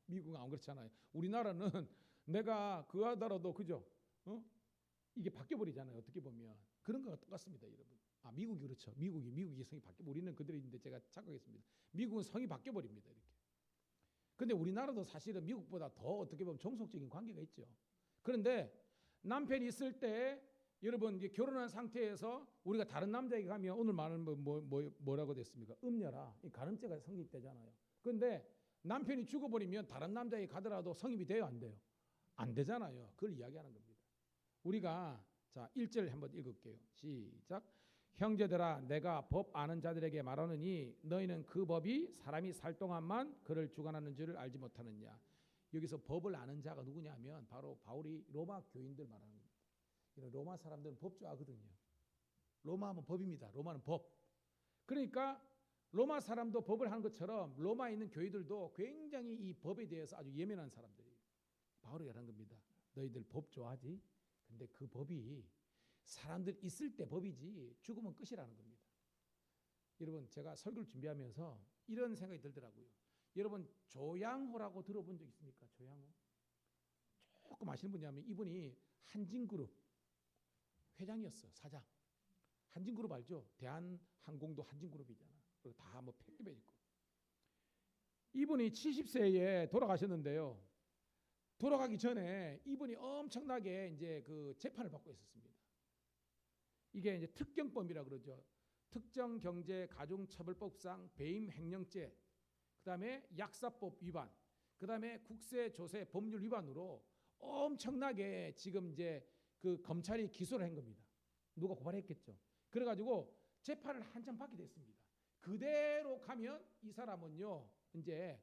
미국은 안 그렇잖아요. 우리나라는 내가 그 하더라도 그죠? 이게 바뀌어 버리잖아요. 어떻게 보면 그런 거가 똑같습니다, 여러분. 미국이 그렇죠. 미국이 성이 바뀌어 우리는 그들인데 제가 착각했습니다. 미국은 성이 바뀌어 버립니다, 이렇게. 근데 우리나라도 사실은 미국보다 더 어떻게 보면 종속적인 관계가 있죠. 그런데 남편이 있을 때 여러분 이제 결혼한 상태에서 우리가 다른 남자에게 가면 오늘 말하는 뭐라고 됐습니까? 음녀라. 이 가늠죄가 성립되잖아요. 그런데 남편이 죽어버리면 다른 남자에게 가더라도 성립이 돼요, 안 돼요? 안 되잖아요. 그걸 이야기하는 겁니다. 우리가 자 1절 한번 읽을게요. 시작. 형제들아 내가 법 아는 자들에게 말하느니 너희는 그 법이 사람이 살 동안만 그를 주관하는 줄을 알지 못하느냐. 여기서 법을 아는 자가 누구냐면 바로 바울이 로마 교인들 말하는 겁니다. 로마 사람들은 법 좋아하거든요. 로마하면 법입니다. 로마는 법. 그러니까 로마 사람도 법을 하는 것처럼 로마에 있는 교회들도 굉장히 이 법에 대해서 아주 예민한 사람들이에요. 바울이 말하는 겁니다. 너희들 법 좋아하지? 근데 그 법이 사람들 있을 때 법이지 죽으면 끝이라는 겁니다. 여러분 제가 설교를 준비하면서 이런 생각이 들더라고요. 여러분 조양호라고 들어본 적 있습니까? 조양호? 조금 아시는 분이냐면 이분이 한진그룹 회장이었어. 사장. 한진그룹 알죠? 대한항공도 한진그룹이잖아. 그리고 다 뭐 폐기해 있고. 이분이 70세에 돌아가셨는데요. 돌아가기 전에 이분이 엄청나게 이제 그 재판을 받고 있었습니다. 이게 이제 특경법이라 그러죠. 특정경제가중처벌법상 배임횡령죄, 그다음에 약사법 위반, 그다음에 국세조세 법률 위반으로 엄청나게 지금 이제 그 검찰이 기소를 한 겁니다. 누가 고발했겠죠. 그래가지고 재판을 한참 받게 됐습니다. 그대로 가면 이 사람은요 이제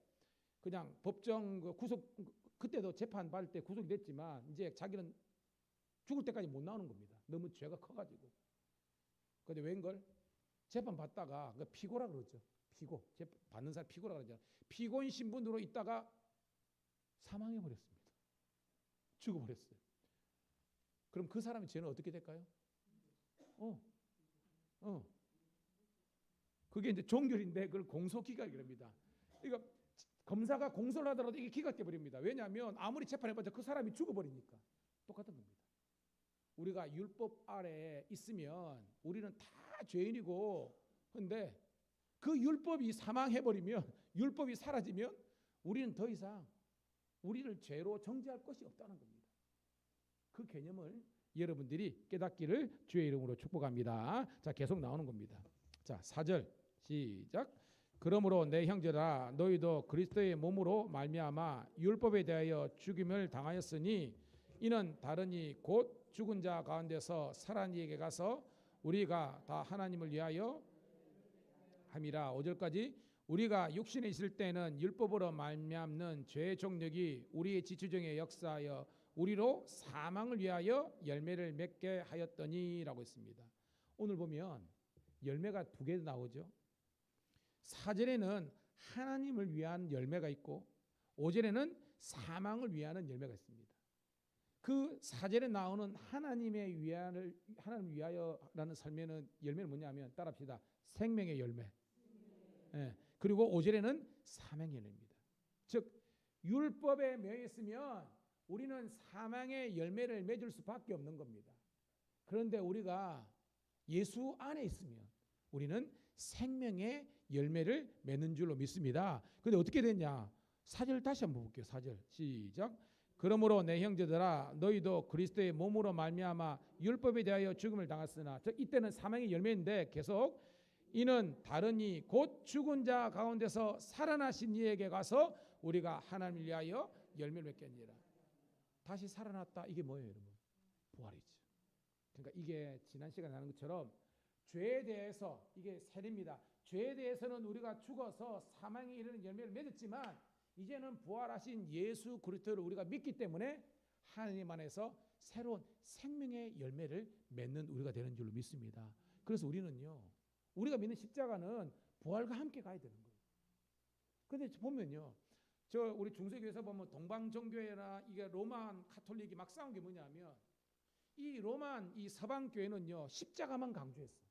그냥 법정 구속 그때도 재판 받을 때 구속이 됐지만 이제 자기는 죽을 때까지 못 나오는 겁니다. 너무 죄가 커가지고. 근데 웬걸 재판 받다가 피고라 그러죠. 피고 재판 받는 사람 피고라 그러죠. 피고인 신분으로 있다가 사망해 버렸습니다. 죽어버렸어요. 그럼 그 사람의 죄는 어떻게 될까요? 그게 이제 종결인데 그걸 공소기각이랍니다. 그러니까 검사가 공소를 하더라도 이게 기각돼 버립니다. 왜냐하면 아무리 재판해봤자 그 사람이 죽어버리니까. 똑같은 겁니다. 우리가 율법 아래에 있으면 우리는 다 죄인이고, 근데 그 율법이 사망해버리면, 율법이 사라지면 우리는 더 이상 우리를 죄로 정죄할 것이 없다는 겁니다. 그 개념을 여러분들이 깨닫기를 주의 이름으로 축복합니다. 자, 계속 나오는 겁니다. 자, 4절 시작. 그러므로 내 형제라 너희도 그리스도의 몸으로 말미암아 율법에 대하여 죽임을 당하였으니 이는 다르니 곧 죽은 자 가운데서 살아난 이에게 가서 우리가 다 하나님을 위하여 함이라. 5절까지. 우리가 육신에 있을 때는 율법으로 말미암는 죄의 종력이 우리의 지추정에 역사하여 우리로 사망을 위하여 열매를 맺게 하였더니라고 했습니다. 오늘 보면 열매가 두 개 나오죠. 4절에는 하나님을 위한 열매가 있고 5절에는 사망을 위하는 열매가 있습니다. 그 4절에 나오는 하나님을 위하여라는 열매는 뭐냐면 따라합시다. 생명의 열매. 예. 그리고 5절에는 사망의 열매입니다. 즉 율법에 매였으면 우리는 사망의 열매를 맺을 수밖에 없는 겁니다. 그런데 우리가 예수 안에 있으면 우리는 생명의 열매를 맺는 줄로 믿습니다. 그런데 어떻게 됐냐? 4절 다시 한번 볼게요. 4절 시작. 그러므로 내 형제들아 너희도 그리스도의 몸으로 말미암아 율법에 대하여 죽음을 당했으나 이때는 사망의 열매인데 계속 이는 다르니 곧 죽은 자 가운데서 살아나신 이에게 가서 우리가 하나님을 위하여 열매를 맺겠니라. 다시 살아났다. 이게 뭐예요, 여러분? 부활이죠. 그러니까 이게 지난 시간에 하는 것처럼 죄에 대해서 이게 세례입니다. 죄에 대해서는 우리가 죽어서 사망에 이르는 열매를 맺었지만 이제는 부활하신 예수 그리스도를 우리가 믿기 때문에 하나님 안에서 새로운 생명의 열매를 맺는 우리가 되는 줄로 믿습니다. 그래서 우리는요, 우리가 믿는 십자가는 부활과 함께 가야 되는 거예요. 근데 보면요, 저 우리 중세교회에서 보면 동방정교회나 이게 로만 카톨릭이 막 싸운 게 뭐냐면 이 로만 이 서방교회는요 십자가만 강조했어.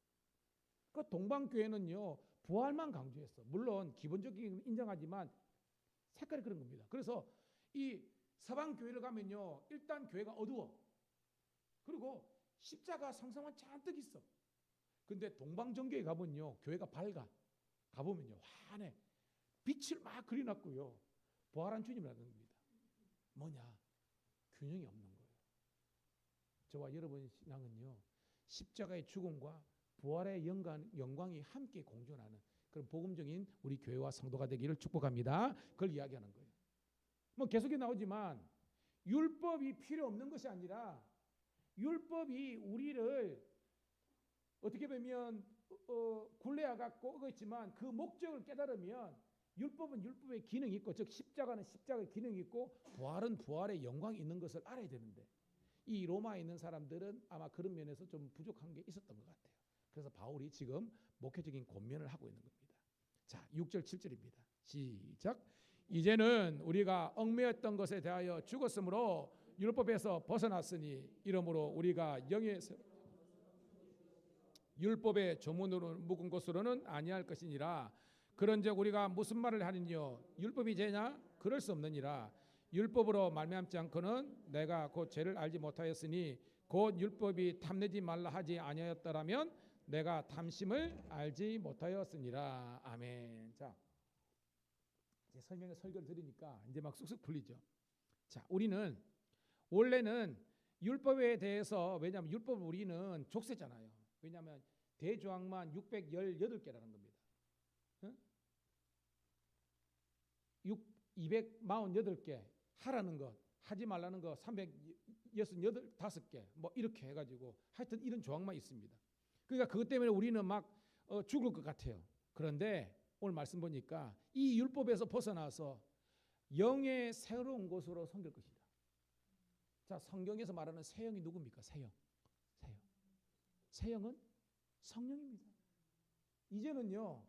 그 동방교회는요 부활만 강조했어. 물론 기본적인 인정하지만 색깔이 그런 겁니다. 그래서 이 서방교회를 가면요 일단 교회가 어두워. 그리고 십자가 상상만 잔뜩 있어. 근데 동방정교회 가면요 교회가 밝아. 가보면요 환해. 빛을 막 그려놨고요. 부활한 주님이라는 겁니다. 뭐냐? 균형이 없는 거예요. 저와 여러분 신앙은요 십자가의 죽음과 부활의 영광이 함께 공존하는 그런 복음적인 우리 교회와 성도가 되기를 축복합니다. 그걸 이야기하는 거예요. 뭐 계속해 나오지만 율법이 필요 없는 것이 아니라 율법이 우리를 어떻게 보면 굴레와 같고 있지만 그 목적을 깨달으면 율법은 율법의 기능이 있고 즉 십자가는 십자가의 기능이 있고 부활은 부활의 영광이 있는 것을 알아야 되는데 이 로마에 있는 사람들은 아마 그런 면에서 좀 부족한 게 있었던 것 같아요. 그래서 바울이 지금 목회적인 권면을 하고 있는 겁니다. 자, 6절 7절입니다. 시작. 이제는 우리가 얽매였던 것에 대하여 죽었으므로 율법에서 벗어났으니 이러므로 우리가 영에서 율법의 조문으로 묶은 것으로는 아니할 것이니라. 그런즉 우리가 무슨 말을 하느뇨? 율법이 죄냐? 그럴 수 없느니라. 율법으로 말미암지 않고는 내가 곧 죄를 알지 못하였으니 곧 율법이 탐내지 말라 하지 아니하였더라면 내가 탐심을 알지 못하였으니라. 아멘. 자, 이제 설교를 들으니까 이제 막 쑥쑥 풀리죠. 자, 우리는 원래는 율법에 대해서 왜냐하면 율법 우리는 족쇄잖아요. 왜냐하면 대조항만 618개라는 겁니다. 248개 하라는 것, 하지 말라는 것 365개 뭐 이렇게 해가지고 하여튼 이런 조항만 있습니다. 그러니까 그것 때문에 우리는 막 죽을 것 같아요. 그런데 오늘 말씀 보니까 이 율법에서 벗어나서 영의 새로운 곳으로 섬길 것이다. 자, 성경에서 말하는 새 영이 누굽니까? 새 영. 새 영은 성령입니다. 이제는요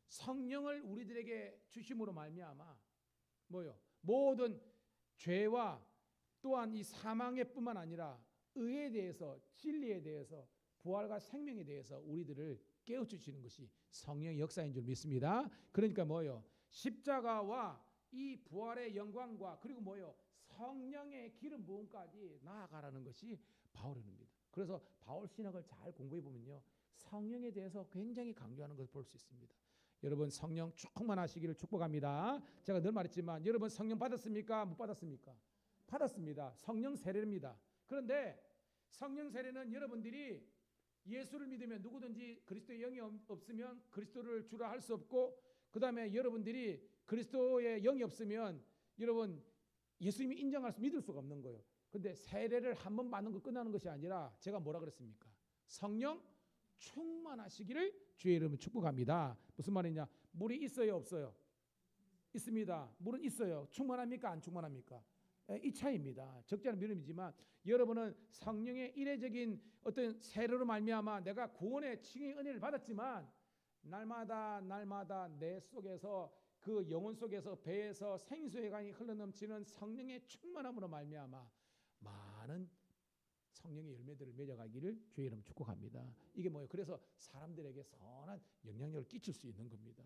성령을 우리들에게 주심으로 말미암아 뭐요? 모든 죄와 또한 이 사망의 뿐만 아니라 의에 대해서 진리에 대해서 부활과 생명에 대해서 우리들을 깨우쳐주시는 것이 성령의 역사인 줄 믿습니다. 그러니까 뭐요? 십자가와 이 부활의 영광과 그리고 뭐요? 성령의 기름 부음까지 나아가라는 것이 바울의 의미입니다. 그래서 바울 신학을 잘 공부해 보면요 성령에 대해서 굉장히 강조하는 것을 볼 수 있습니다. 여러분 성령 충만하시기를 축복합니다. 제가 늘 말했지만 여러분 성령 받았습니까? 못 받았습니까? 받았습니다. 성령 세례입니다. 그런데 성령 세례는 여러분들이 예수를 믿으면 누구든지 그리스도의 영이 없으면 그리스도를 주라 할 수 없고 그 다음에 여러분들이 그리스도의 영이 없으면 여러분 예수님이 인정할 수 믿을 수가 없는 거예요. 근데 세례를 한 번 받는 거 끝나는 것이 아니라 제가 뭐라 그랬습니까? 성령 충만하시기를 주의 이름으로 축복합니다. 무슨 말이냐? 물이 있어요, 없어요? 있습니다. 물은 있어요. 충만합니까? 안 충만합니까? 이 차이입니다. 적지 않은 믿음이지만 여러분은 성령의 이례적인 어떤 세례로 말미암아 내가 구원의 칭의 은혜를 받았지만 날마다 내 속에서 그 영혼 속에서 배에서 생수의 강이 흘러넘치는 성령의 충만함으로 말미암아 많은 성령의 열매들을 맺어가기를 주의 이름 축복합니다. 이게 뭐예요? 그래서 사람들에게 선한 영향력을 끼칠 수 있는 겁니다.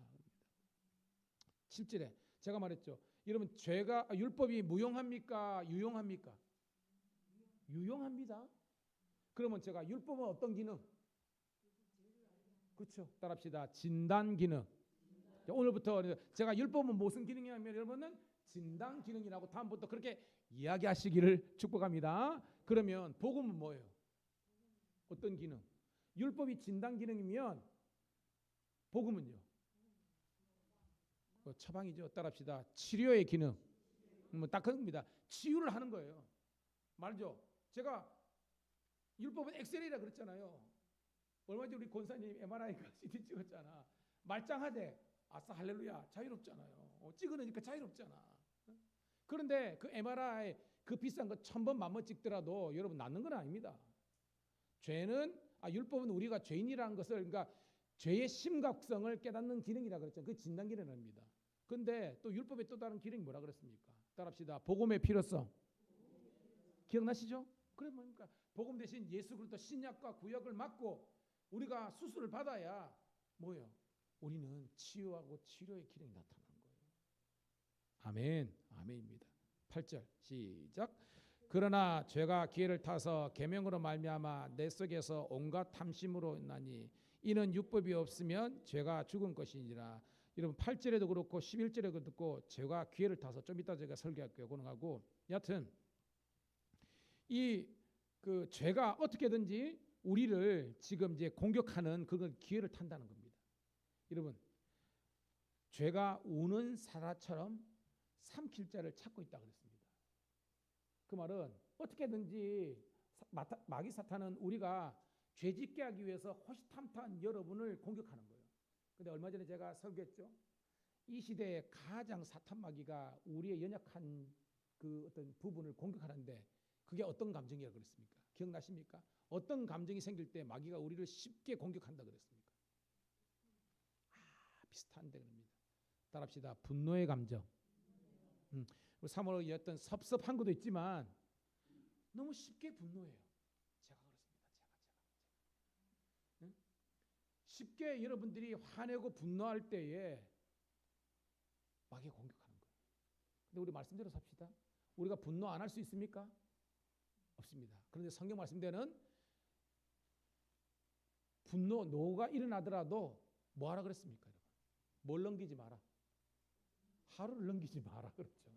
7절에 제가 말했죠. 여러분 율법이 무용합니까? 유용합니까? 유용합니다. 그러면 제가 율법은 어떤 기능? 그렇죠. 따라합시다. 진단 기능. 오늘부터 제가 율법은 무슨 기능이냐면 여러분은 진단 기능이라고 다음부터 그렇게 이야기하시기를 축복합니다. 그러면 복음은 뭐예요? 어떤 기능? 율법이 진단 기능이면 복음은요? 처방이죠. 따라합시다. 치료의 기능. 딱 그겁니다. 치유를 하는 거예요. 말죠. 제가 율법은 엑셀이라 그랬잖아요. 얼마 전에 우리 권사님 MRI가 CT 찍었잖아. 말짱하대. 아싸 할렐루야. 자유롭잖아요. 찍으니까 자유롭잖아. 그런데 그 MRI 그 비싼 거 1000번 만번 찍더라도 여러분 낫는 건 아닙니다. 죄는 율법은 우리가 죄인이라는 것을 그러니까 죄의 심각성을 깨닫는 기능이라 그랬죠. 그 진단 기능입니다. 근데 또 율법의 또 다른 기능이 뭐라 그랬습니까? 따라합시다. 복음의 필요성. 기억나시죠? 그래 뭡니까? 복음 대신 예수 그리스도 신약과 구약을 맡고 우리가 수술을 받아야 뭐예요? 우리는 치유하고 치료의 기능이 나타나는 거예요. 아멘. 아멘입니다. 8절 시작. 그러나 죄가 기회를 타서 계명으로 말미암아 내 속에서 온갖 탐심으로 나니 이는 율법이 없으면 죄가 죽은 것이니라. 여러분 8절에도 그렇고 11절에도 듣고 죄가 기회를 타서 좀 이따 제가 설교할게요. 그런 거고 여하튼 이 그 죄가 어떻게든지 우리를 지금 이제 공격하는 그건 기회를 탄다는 겁니다. 여러분 죄가 우는 사자처럼 삼킬 자를 찾고 있다 그랬습니다. 그 말은 어떻게든지 마귀 사탄은 우리가 죄짓게 하기 위해서 호시탐탐 여러분을 공격하는 거예요. 근데 얼마 전에 제가 설교했죠. 이 시대에 가장 사탄 마귀가 우리의 연약한 그 어떤 부분을 공격하는데 그게 어떤 감정이라고 그랬습니까? 기억나십니까? 어떤 감정이 생길 때 마귀가 우리를 쉽게 공격한다 그랬습니까? 비슷한데 그럽니다. 따라합시다. 분노의 감정. 우리 사모의 어떤 섭섭한 것도 있지만 너무 쉽게 분노해요. 제가 그렇습니다. 제가. 쉽게 여러분들이 화내고 분노할 때에 마귀가 공격하는 거예요. 근데 우리 말씀대로 삽시다. 우리가 분노 안 할 수 있습니까? 없습니다. 그런데 성경 말씀대로는 분노, 노가 일어나더라도 뭐 하라 그랬습니까? 여러분? 뭘 넘기지 마라. 하루를 넘기지 마라 그렇죠.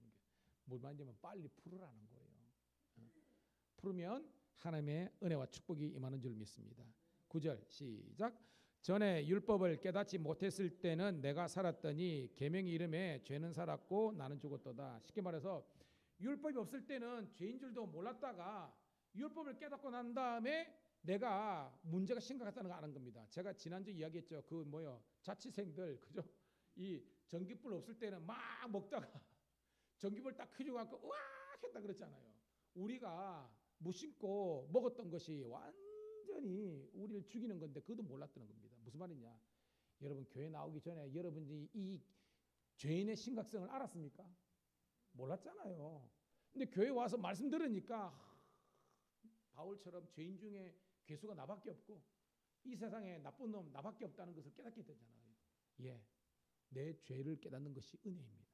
뭘 만지면 빨리 풀으라는 거예요. 풀으면 하나님의 은혜와 축복이 임하는 줄 믿습니다. 9절 시작. 전에 율법을 깨닫지 못했을 때는 내가 살았더니 계명의 이름에 죄는 살았고 나는 죽었도다. 쉽게 말해서 율법이 없을 때는 죄인 줄도 몰랐다가 율법을 깨닫고 난 다음에 내가 문제가 심각하다는 걸 아는 겁니다. 제가 지난주 이야기했죠. 그 뭐요? 자취생들 그죠? 이 전기불 없을 때는 막 먹다가 전기불 딱 켜져갖고 으악 했다 그랬잖아요. 우리가 무심코 먹었던 것이 완전히 우리를 죽이는 건데 그것도 몰랐다는 겁니다. 무슨 말이냐? 여러분 교회 나오기 전에 여러분이 이 죄인의 심각성을 알았습니까? 몰랐잖아요. 근데 교회 와서 말씀 들으니까 바울처럼 죄인 중에 괴수가 나밖에 없고 이 세상에 나쁜 놈 나밖에 없다는 것을 깨닫게 되잖아요. 예, 내 죄를 깨닫는 것이 은혜입니다.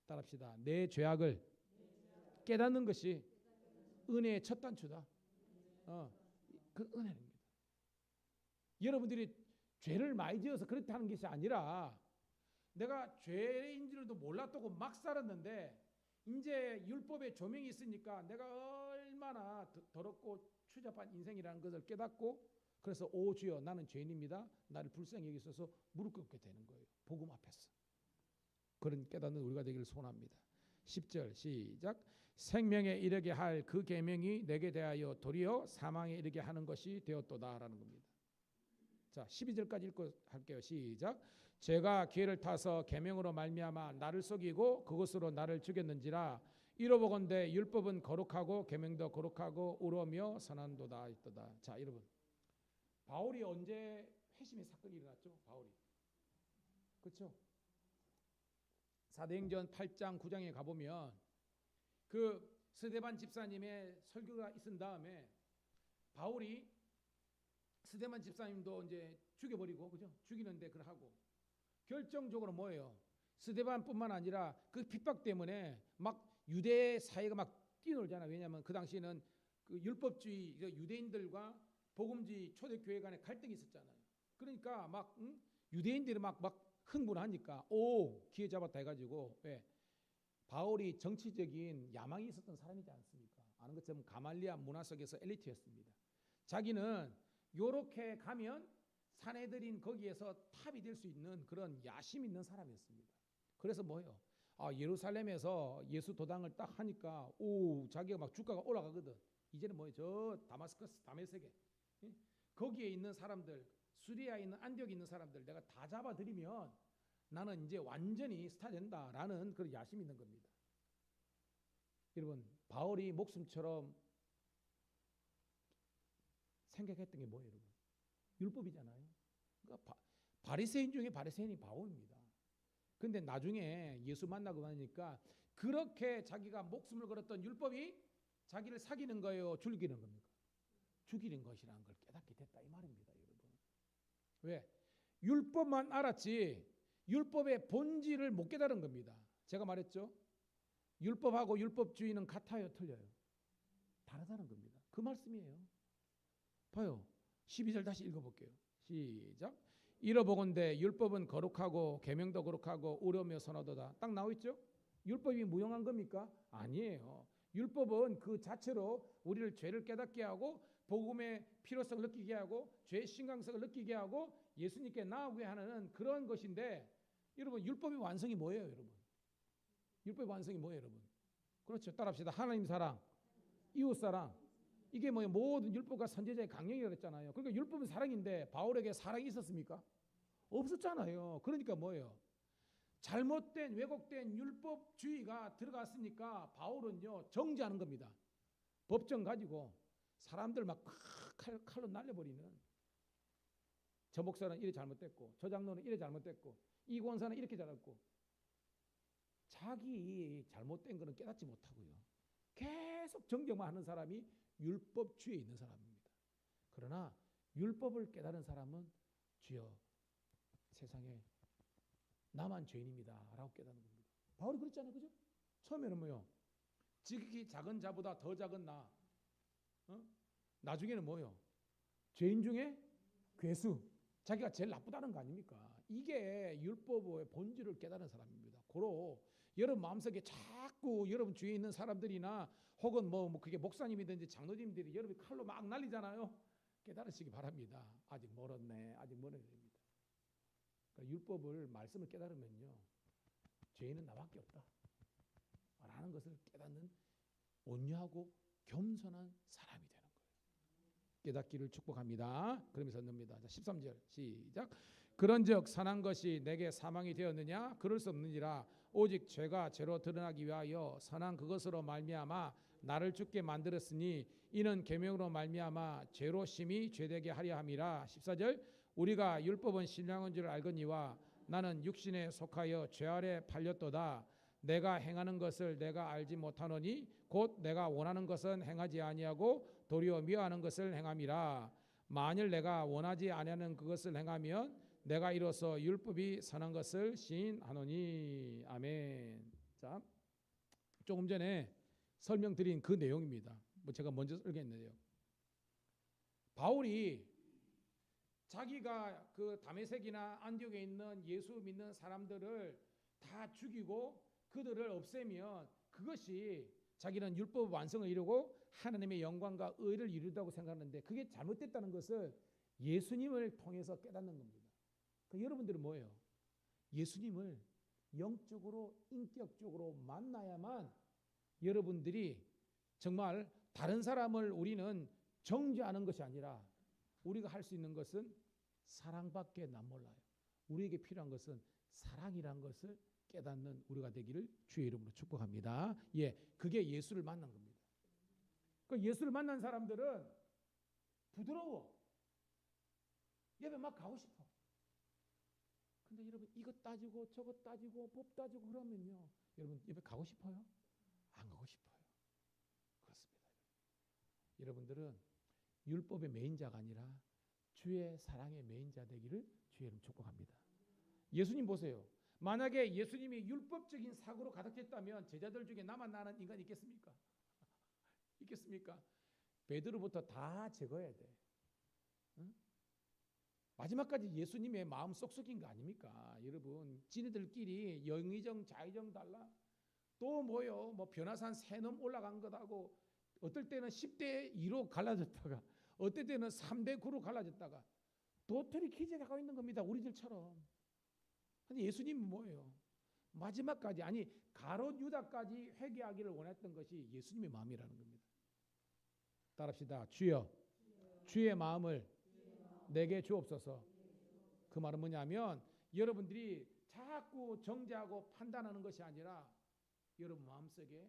따라합시다. 내 죄악을 깨닫는 것이 은혜의 첫 단추다. 그 은혜입니다. 여러분들이 죄를 많이 지어서 그렇다는 것이 아니라 내가 죄인 줄도 몰랐다고 막 살았는데 이제 율법의 조명이 있으니까 내가 얼마나 더럽고 추잡한 인생이라는 것을 깨닫고 그래서 오 주여 나는 죄인입니다. 나를 불쌍히 여기소서 무릎 꿇게 되는 거예요. 복음 앞에서. 그런 깨닫는 우리가 되기를 소원합니다. 10절 시작. 생명에 이르게 할 그 계명이 내게 대하여 도리어 사망에 이르게 하는 것이 되었도다라는 겁니다. 자, 12절까지 읽고 할게요. 시작. 제가 기회를 타서 계명으로 말미암아 나를 속이고 그것으로 나를 죽였는지라 이로보건대 율법은 거룩하고 계명도 거룩하고 의로우며 선한도다 있도다. 자, 여러분. 바울이 언제 회심의 사건이 일어났죠? 바울이. 그렇죠? 사도행전 8장 9장에 가보면 그 스데반 집사님의 설교가 있은 다음에 바울이 스데반 집사님도 이제 죽여버리고 그죠? 죽이는데 그걸 하고 결정적으로 뭐예요? 스데반뿐만 아니라 그 핍박 때문에 막 유대 사회가 막 뛰놀잖아요. 왜냐하면 그 당시에는 그 율법주의 유대인들과 복음주의 초대교회 간에 갈등이 있었잖아요. 그러니까 막 유대인들이 막 흥분하니까 오 기회 잡았다 해가지고 왜? 바울이 정치적인 야망이 있었던 사람이지 않습니까? 아는 것처럼 가말리아 문화 속에서 엘리트였습니다. 자기는 요렇게 가면 사내들인 거기에서 탑이 될 수 있는 그런 야심 있는 사람이었습니다. 그래서 뭐예요? 예루살렘에서 예수 도당을 딱 하니까 자기가 막 주가가 올라가거든. 이제는 뭐예요? 저 다마스커스, 다메섹에 거기에 있는 사람들, 수리아에 있는 안디옥에 있는 사람들 내가 다 잡아들이면 나는 이제 완전히 스타 된다라는 그런 야심이 있는 겁니다. 여러분, 바울이 목숨처럼 생각했던 게 뭐예요, 여러분? 율법이잖아요. 그러니까 바리새인 중에 바리새인이 바울입니다. 근데 나중에 예수 만나고 나니까 그렇게 자기가 목숨을 걸었던 율법이 자기를 사귀는 거예요, 죽이는 겁니까? 죽이는 것이라는 걸 깨닫게 됐다 이 말입니다, 여러분. 왜? 율법만 알았지 율법의 본질을 못 깨달은 겁니다. 제가 말했죠. 율법하고 율법주의는 같아요, 틀려요? 다르다는 겁니다. 그 말씀이에요. 봐요. 12절 다시 읽어볼게요. 시작. 이러보건대 율법은 거룩하고 계명도 거룩하고 의로우며 선하도다. 딱 나와있죠? 율법이 무용한 겁니까? 아니에요. 율법은 그 자체로 우리를 죄를 깨닫게 하고 복음의 필요성을 느끼게 하고 죄의 심각성을 느끼게 하고 예수님께 나아오게 하는 그런 것인데, 여러분 율법의 완성이 뭐예요, 여러분? 율법의 완성이 뭐예요, 여러분? 그렇죠. 따라합시다. 하나님 사랑, 이웃 사랑. 이게 뭐예요? 모든 율법과 선지자의 강령이라고 했잖아요. 그러니까 율법은 사랑인데 바울에게 사랑이 있었습니까? 없었잖아요. 그러니까 뭐예요? 잘못된 왜곡된 율법주의가 들어갔으니까 바울은요 정죄하는 겁니다. 법정 가지고 사람들 막 칼로 날려버리는, 저 목사는 이래 잘못됐고 저 장로는 이래 잘못됐고 이 권사는 이렇게 잘했고, 자기 잘못된 거는 깨닫지 못하고요 계속 정죄만 하는 사람이 율법주의에 있는 사람입니다. 그러나 율법을 깨달은 사람은 주여 세상에 나만 죄인입니다 라고 깨닫는 겁니다. 바울이 그랬잖아요, 그죠? 처음에는 뭐요? 지극히 작은 자보다 더 작은 나, 나중에는 뭐요? 죄인 중에 괴수, 자기가 제일 나쁘다는 거 아닙니까? 이게 율법의 본질을 깨달은 사람입니다. 고로 여러분 마음속에 자꾸 여러분 주위에 있는 사람들이나 혹은 뭐 그게 목사님이든지 장로님들이 여러분 칼로 막 날리잖아요. 깨달으시기 바랍니다. 아직 멀었네, 아직 멀어야 됩니다. 그러니까 율법을 말씀을 깨달으면요 죄인은 나밖에 없다 라는 것을 깨닫는 온유하고 겸손한 사람이 되는 거예요. 깨닫기를 축복합니다. 그러면서 넣습니다. 13절 시작. 그런즉 선한 것이 내게 사망이 되었느냐? 그럴 수 없느니라. 오직 죄가 죄로 드러나기 위하여 선한 그것으로 말미암아 나를 죽게 만들었으니 이는 계명으로 말미암아 죄로 심히 죄되게 하려 함이라. 14절. 우리가 율법은 신령한 줄 알거니와 나는 육신에 속하여 죄 아래 팔렸도다. 내가 행하는 것을 내가 알지 못하노니 곧 내가 원하는 것은 행하지 아니하고 도리어 미워하는 것을 행함이라. 만일 내가 원하지 아니하는 그것을 행하면 내가 이로써 율법이 선한 것을 시인하노니. 아멘. 자, 조금 전에 설명드린 그 내용입니다. 제가 먼저 설명했는데요. 바울이 자기가 그 다메섹이나 안디옥에 있는 예수 믿는 사람들을 다 죽이고 그들을 없애면 그것이 자기는 율법 완성을 이루고 하나님의 영광과 의를 이루다고 생각하는데, 그게 잘못됐다는 것을 예수님을 통해서 깨닫는 겁니다. 그러니까 여러분들은 뭐예요? 예수님을 영적으로 인격적으로 만나야만 여러분들이 정말 다른 사람을 우리는 정죄하는 것이 아니라 우리가 할 수 있는 것은 사랑밖에 난 몰라요. 우리에게 필요한 것은 사랑이란 것을 깨닫는 우리가 되기를 주의 이름으로 축복합니다. 예, 그게 예수를 만난 겁니다. 그 예수를 만난 사람들은 부드러워. 옆에 막 가고 싶어. 근데 여러분 이것 따지고 저것 따지고 법 따지고 그러면요, 여러분 옆에 가고 싶어요? 안 가고 싶어요. 그렇습니다. 여러분들은 율법의 메인자가 아니라 주의 사랑의 메인자 되기를 주의 이름 축복합니다. 예수님 보세요. 만약에 예수님이 율법적인 사고로 가득했다면 제자들 중에 나만 나는 인간이 있겠습니까? 있겠습니까? 베드로부터 다 제거해야 돼. 응? 마지막까지 예수님의 마음 쏙쏙인 거 아닙니까? 여러분, 지네들끼리 영의정 자의정 달라. 또 뭐요? 뭐 변화산 새놈 올라간 것하고 어떨 때는 10대 2로 갈라졌다가 어떨 때는 3대 9로 갈라졌다가 도토리 기절하고 있는 겁니다. 우리들처럼. 근데 예수님은 뭐예요? 마지막까지 아니 가롯 유다까지 회개하기를 원했던 것이 예수님의 마음이라는 겁니다. 따라합시다. 주여 주의 마음을 내게 주옵소서. 그 말은 뭐냐면 여러분들이 자꾸 정죄하고 판단하는 것이 아니라 여러분 마음속에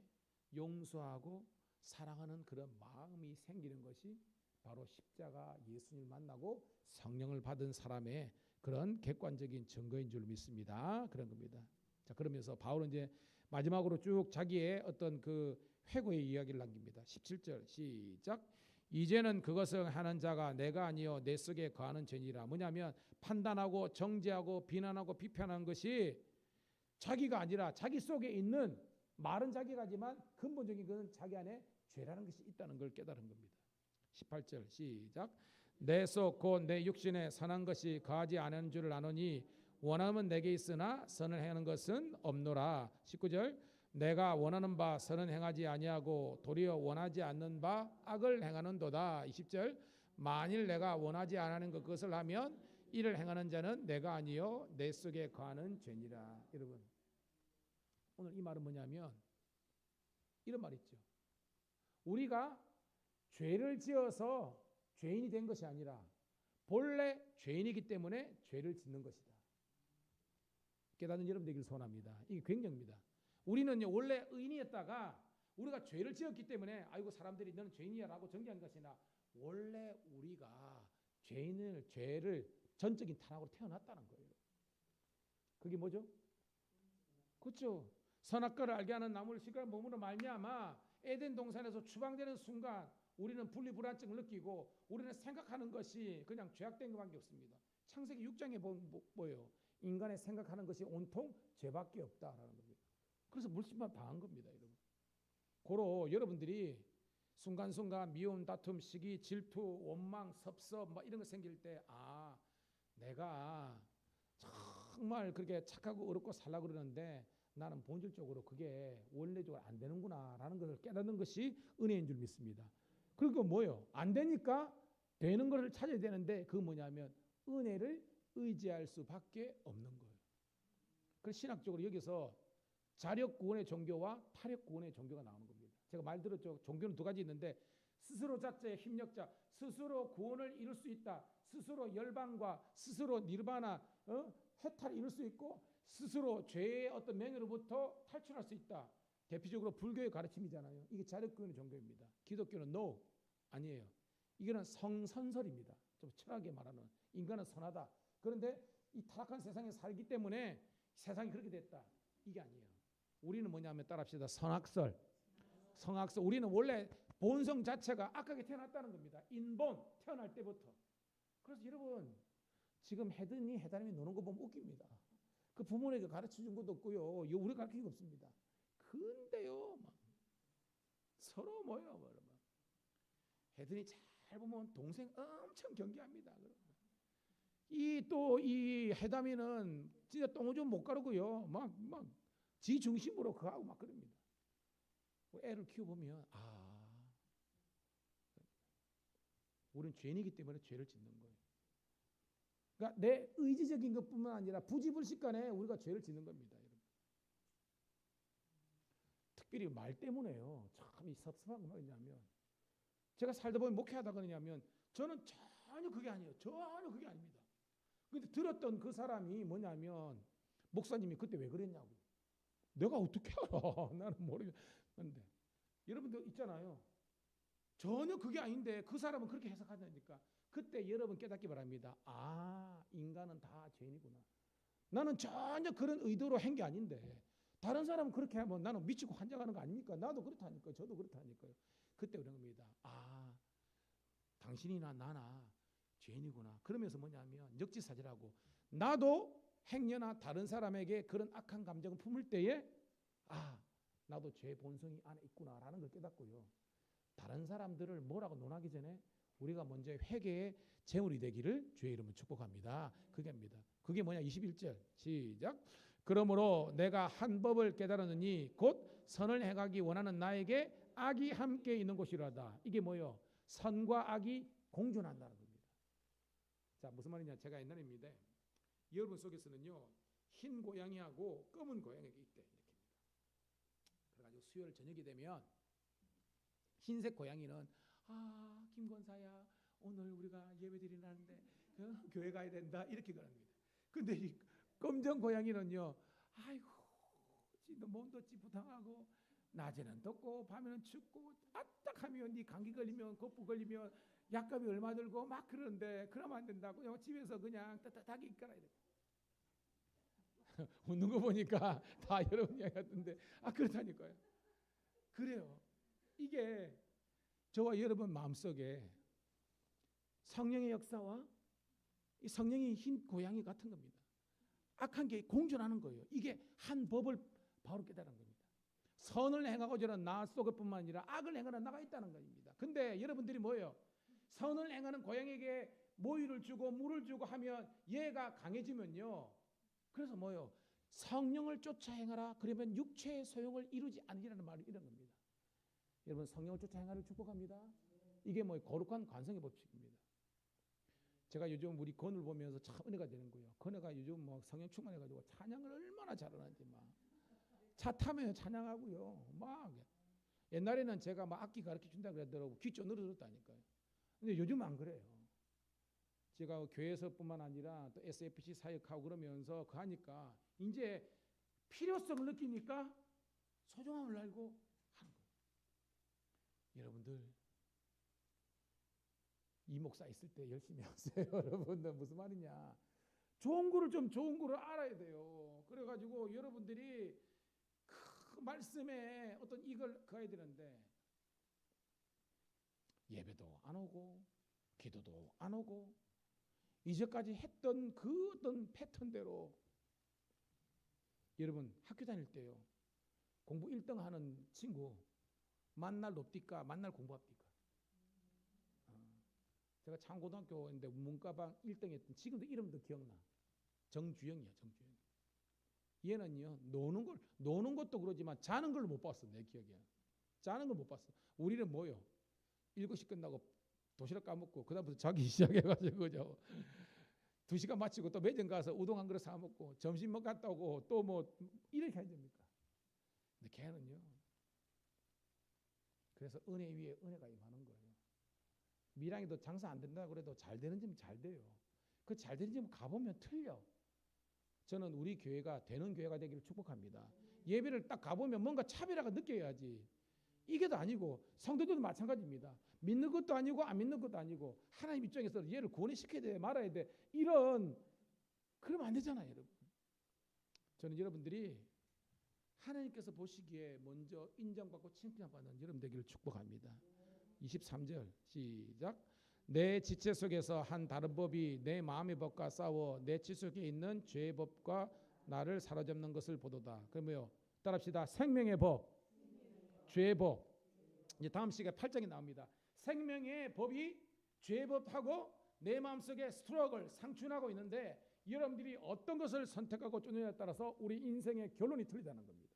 용서하고 사랑하는 그런 마음이 생기는 것이 바로 십자가 예수님을 만나고 성령을 받은 사람의 그런 객관적인 증거인 줄 믿습니다. 그런 겁니다. 자, 그러면서 바울은 이제 마지막으로 쭉 자기의 어떤 그 회고의 이야기를 남깁니다. 17절 시작. 이제는 그것을 하는 자가 내가 아니요 내 속에 거하는 죄니라. 뭐냐면 판단하고 정죄하고 비난하고 비판하는 것이 자기가 아니라 자기 속에 있는 말은 자기가 하지만 근본적인 것은 자기 안에 죄라는 것이 있다는 걸 깨달은 겁니다. 18절 시작. 내 속 곧 내 육신에 선한 것이 거하지 않은 줄을 아노니 원함은 내게 있으나 선을 행하는 것은 없노라. 19절 내가 원하는 바 선은 행하지 아니하고 도리어 원하지 않는 바 악을 행하는도다. 20절 만일 내가 원하지 않는 그것을 하면 이를 행하는 자는 내가 아니요 내 속에 거하는 죄니라. 여러분 오늘 이 말은 뭐냐면 이런 말 있죠. 우리가 죄를 지어서 죄인이 된 것이 아니라 본래 죄인이기 때문에 죄를 짓는 것이다. 깨닫는 여러분 되기를 소원합니다. 이게 굉장합니다. 우리는 원래 의인이었다가 우리가 죄를 지었기 때문에 아이고 사람들이 너는 죄인이야라고 정죄한 것이나 원래 우리가 죄를 전적인 탄압으로 태어났다는 거예요. 그게 뭐죠? 그렇죠. 선악과를 알게 하는 나무를 실과 몸으로 말미암아 에덴 동산에서 추방되는 순간 우리는 분리불안증을 느끼고 우리는 생각하는 것이 그냥 죄악된 것밖에 없습니다. 창세기 6장에 보면 뭐예요? 인간의 생각하는 것이 온통 죄밖에 없다라는 겁니다. 그래서 물심판 당한 겁니다, 여러분. 고로 여러분들이 순간순간 미움, 다툼, 시기, 질투, 원망, 섭섭 뭐 이런 거 생길 때 내가 정말 그렇게 착하고 어렵고 살려고 그러는데 나는 본질적으로 그게 원래적으로 안 되는구나라는 것을 깨닫는 것이 은혜인 줄 믿습니다. 그리고 뭐예요? 안 되니까 되는 것을 찾아야 되는데 그건 뭐냐면 은혜를 의지할 수밖에 없는 거예요. 그래서 신학적으로 여기서 자력 구원의 종교와 타력 구원의 종교가 나오는 겁니다. 제가 말 들었죠. 종교는 두 가지 있는데 스스로 자체의 힘력자, 스스로 구원을 이룰 수 있다. 스스로 열방과 스스로 니르바나 해탈을 이룰 수 있고 스스로 죄의 어떤 맹해로부터 탈출할 수 있다. 대표적으로 불교의 가르침이잖아요. 이게 자력 구원의 종교입니다. 기독교는 no 아니에요. 이거는 성선설입니다. 좀 철학에 말하는 인간은 선하다. 그런데 이 타락한 세상에 살기 때문에 세상이 그렇게 됐다. 이게 아니에요. 우리는 뭐냐면 따라합시다. 성악설. 우리는 원래 본성 자체가 악하게 태어났다는 겁니다. 인본 태어날 때부터. 그래서 여러분 지금 해담이 노는 거 보면 웃깁니다. 그 부모에게 가르쳐 준 것도 없고요. 이거 우리 가르친 거 없습니다. 근데요, 막 서로 뭐요, 해든이 잘 보면 동생 엄청 경계합니다. 이 해담이는 진짜 똥을 좀 못 가르고요. 막 지 중심으로 그하고 막 그럽니다. 애를 키워보면 우리는 죄인이기 때문에 죄를 짓는 거예요. 그러니까 내 의지적인 것뿐만 아니라 부지불식간에 우리가 죄를 짓는 겁니다. 여러분. 특별히 말 때문에요. 참 이 섭섭한 거 뭐냐면 제가 살다 보면 목회하다 그러냐면 저는 전혀 그게 아니에요. 전혀 그게 아닙니다. 근데 들었던 그 사람이 뭐냐면 목사님이 그때 왜 그랬냐고. 내가 어떻게 알아? 나는 모르겠는데 여러분들 있잖아요. 전혀 그게 아닌데 그 사람은 그렇게 해석한다니까. 그때 여러분 깨닫기 바랍니다. 인간은 다 죄인이구나. 나는 전혀 그런 의도로 한 게 아닌데 다른 사람은 그렇게 하면 나는 미치고 환장하는 거 아닙니까? 나도 그렇다니까요. 저도 그렇다니까요. 그때 그런 겁니다. 당신이나 나나 죄인이구나. 그러면서 뭐냐면 역지사지라고 나도 행여나 다른 사람에게 그런 악한 감정을 품을 때에 나도 죄 본성이 안에 있구나라는 걸 깨닫고요. 다른 사람들을 뭐라고 논하기 전에 우리가 먼저 회개의 제물이 되기를 주의 이름으로 축복합니다. 그게입니다. 그게 뭐냐? 21절 시작. 그러므로 내가 한 법을 깨달았느니 곧 선을 행하기 원하는 나에게 악이 함께 있는 곳이라다. 이게 뭐요? 선과 악이 공존한다는 겁니다. 자, 무슨 말이냐? 제가 옛날입니다. 여러분 속에서는요, 흰 고양이하고 검은 고양이가 있대. 이렇게. 그래가지고 수요일 저녁이 되면 흰색 고양이는 김권사야, 오늘 우리가 예배드리는데 교회 가야 된다, 이렇게 그럽니다. 근데 이 검정 고양이는요, 아이고 너 몸도 찌뿌당하고 낮에는 덥고 밤에는 춥고 아딱하면 네 감기 걸리면 거품 걸리면 약값이 얼마 들고 막 그러는데 그러면 안 된다고 집에서 그냥 따뜻하게 있거라. 웃는 거 보니까 다 여러분 이야기 같은데 그렇다니까요. 그래요. 이게 저와 여러분 마음속에 성령의 역사와 이 성령이 흰 고양이 같은 겁니다. 악한 게 공존하는 거예요. 이게 한 법을 바로 깨달은 겁니다. 선을 행하고자 하는 나 속에뿐만 아니라 악을 행하는 나가 있다는 겁니다. 근데 여러분들이 뭐예요? 선을 행하는 고양이에게 모유를 주고 물을 주고 하면 얘가 강해지면요, 그래서 뭐예요? 성령을 쫓아 행하라. 그러면 육체의 소용을 이루지 않으리라는 말이 이런 겁니다. 여러분, 성령을 쫓아 행하를 축복합니다. 이게 뭐 거룩한 관성의 법칙입니다. 제가 요즘 우리 건을 보면서 참 은혜가 되는 거예요. 건우가 요즘 뭐 성령 충만해가지고 찬양을 얼마나 잘하는지 막 차 타면 찬양하고요. 막 옛날에는 제가 막 악기 가르쳐 준다 그러더라고. 귀 쫑들어졌다니까요. 근데 요즘은 안 그래요. 제가 교회에서뿐만 아니라 또 SFC 사역하고 그러면서 그 하니까 이제 필요성을 느끼니까 소중함을 알고 하는 거예요. 여러분들 이 목사 있을 때 열심히 하세요. 여러분들 무슨 말이냐? 좋은 거를 알아야 돼요. 그래가지고 여러분들이 그 말씀에 어떤 이걸 가야 되는데 예배도 안 오고 기도도 안 오고 이제까지 했던 그 어떤 패턴대로 여러분 학교 다닐 때요, 공부 1등 하는 친구 만날 높디까 만날 공부합니까? 제가 창고등학교인데 문과방 1등 했던, 지금도 이름도 기억나. 정주영이야. 정주영. 얘는요, 노는 것도 그러지만 자는 걸 못 봤어. 내 기억에 자는 걸 못 봤어. 우리는 뭐요? 7시 끝나고 도시락 까먹고 그다음부터 자기 시작해가지고 그죠? 2시간 마치고 또 매점 가서 우동 한 그릇 사 먹고 점심 갔다 오고 또 뭐 이렇게 해야 됩니까? 근데 걔는요, 그래서 은혜 위에 은혜가 임하는 거예요. 미랑이도 장사 안 된다 그래도 잘 되는 집 잘 돼요. 그 잘 되는 집 가보면 틀려. 저는 우리 교회가 되는 교회가 되기를 축복합니다. 예배를 딱 가보면 뭔가 차별화가 느껴야지. 이게 도 아니고 성도들도 마찬가지입니다. 믿는 것도 아니고 안 믿는 것도 아니고 하나님 입장에서 얘를 구원시켜야 돼 말아야 돼, 이런, 그러면 안 되잖아요. 여러분, 저는 여러분들이 하나님께서 보시기에 먼저 인정받고 칭찬받는 여러분 되기를 축복합니다. 23절 시작. 내 지체 속에서 한 다른 법이 내 마음의 법과 싸워 내 지 속에 있는 죄의 법과 나를 사로잡는 것을 보도다. 그러면요, 따라합시다. 생명의 법, 죄의 법. 이제 다음 시간에 8장이 나옵니다. 생명의 법이 죄의 법하고 내 마음속에 스트러글, 상충하고 있는데 여러분들이 어떤 것을 선택하고 쫓느냐에 따라서 우리 인생의 결론이 틀리다는 겁니다.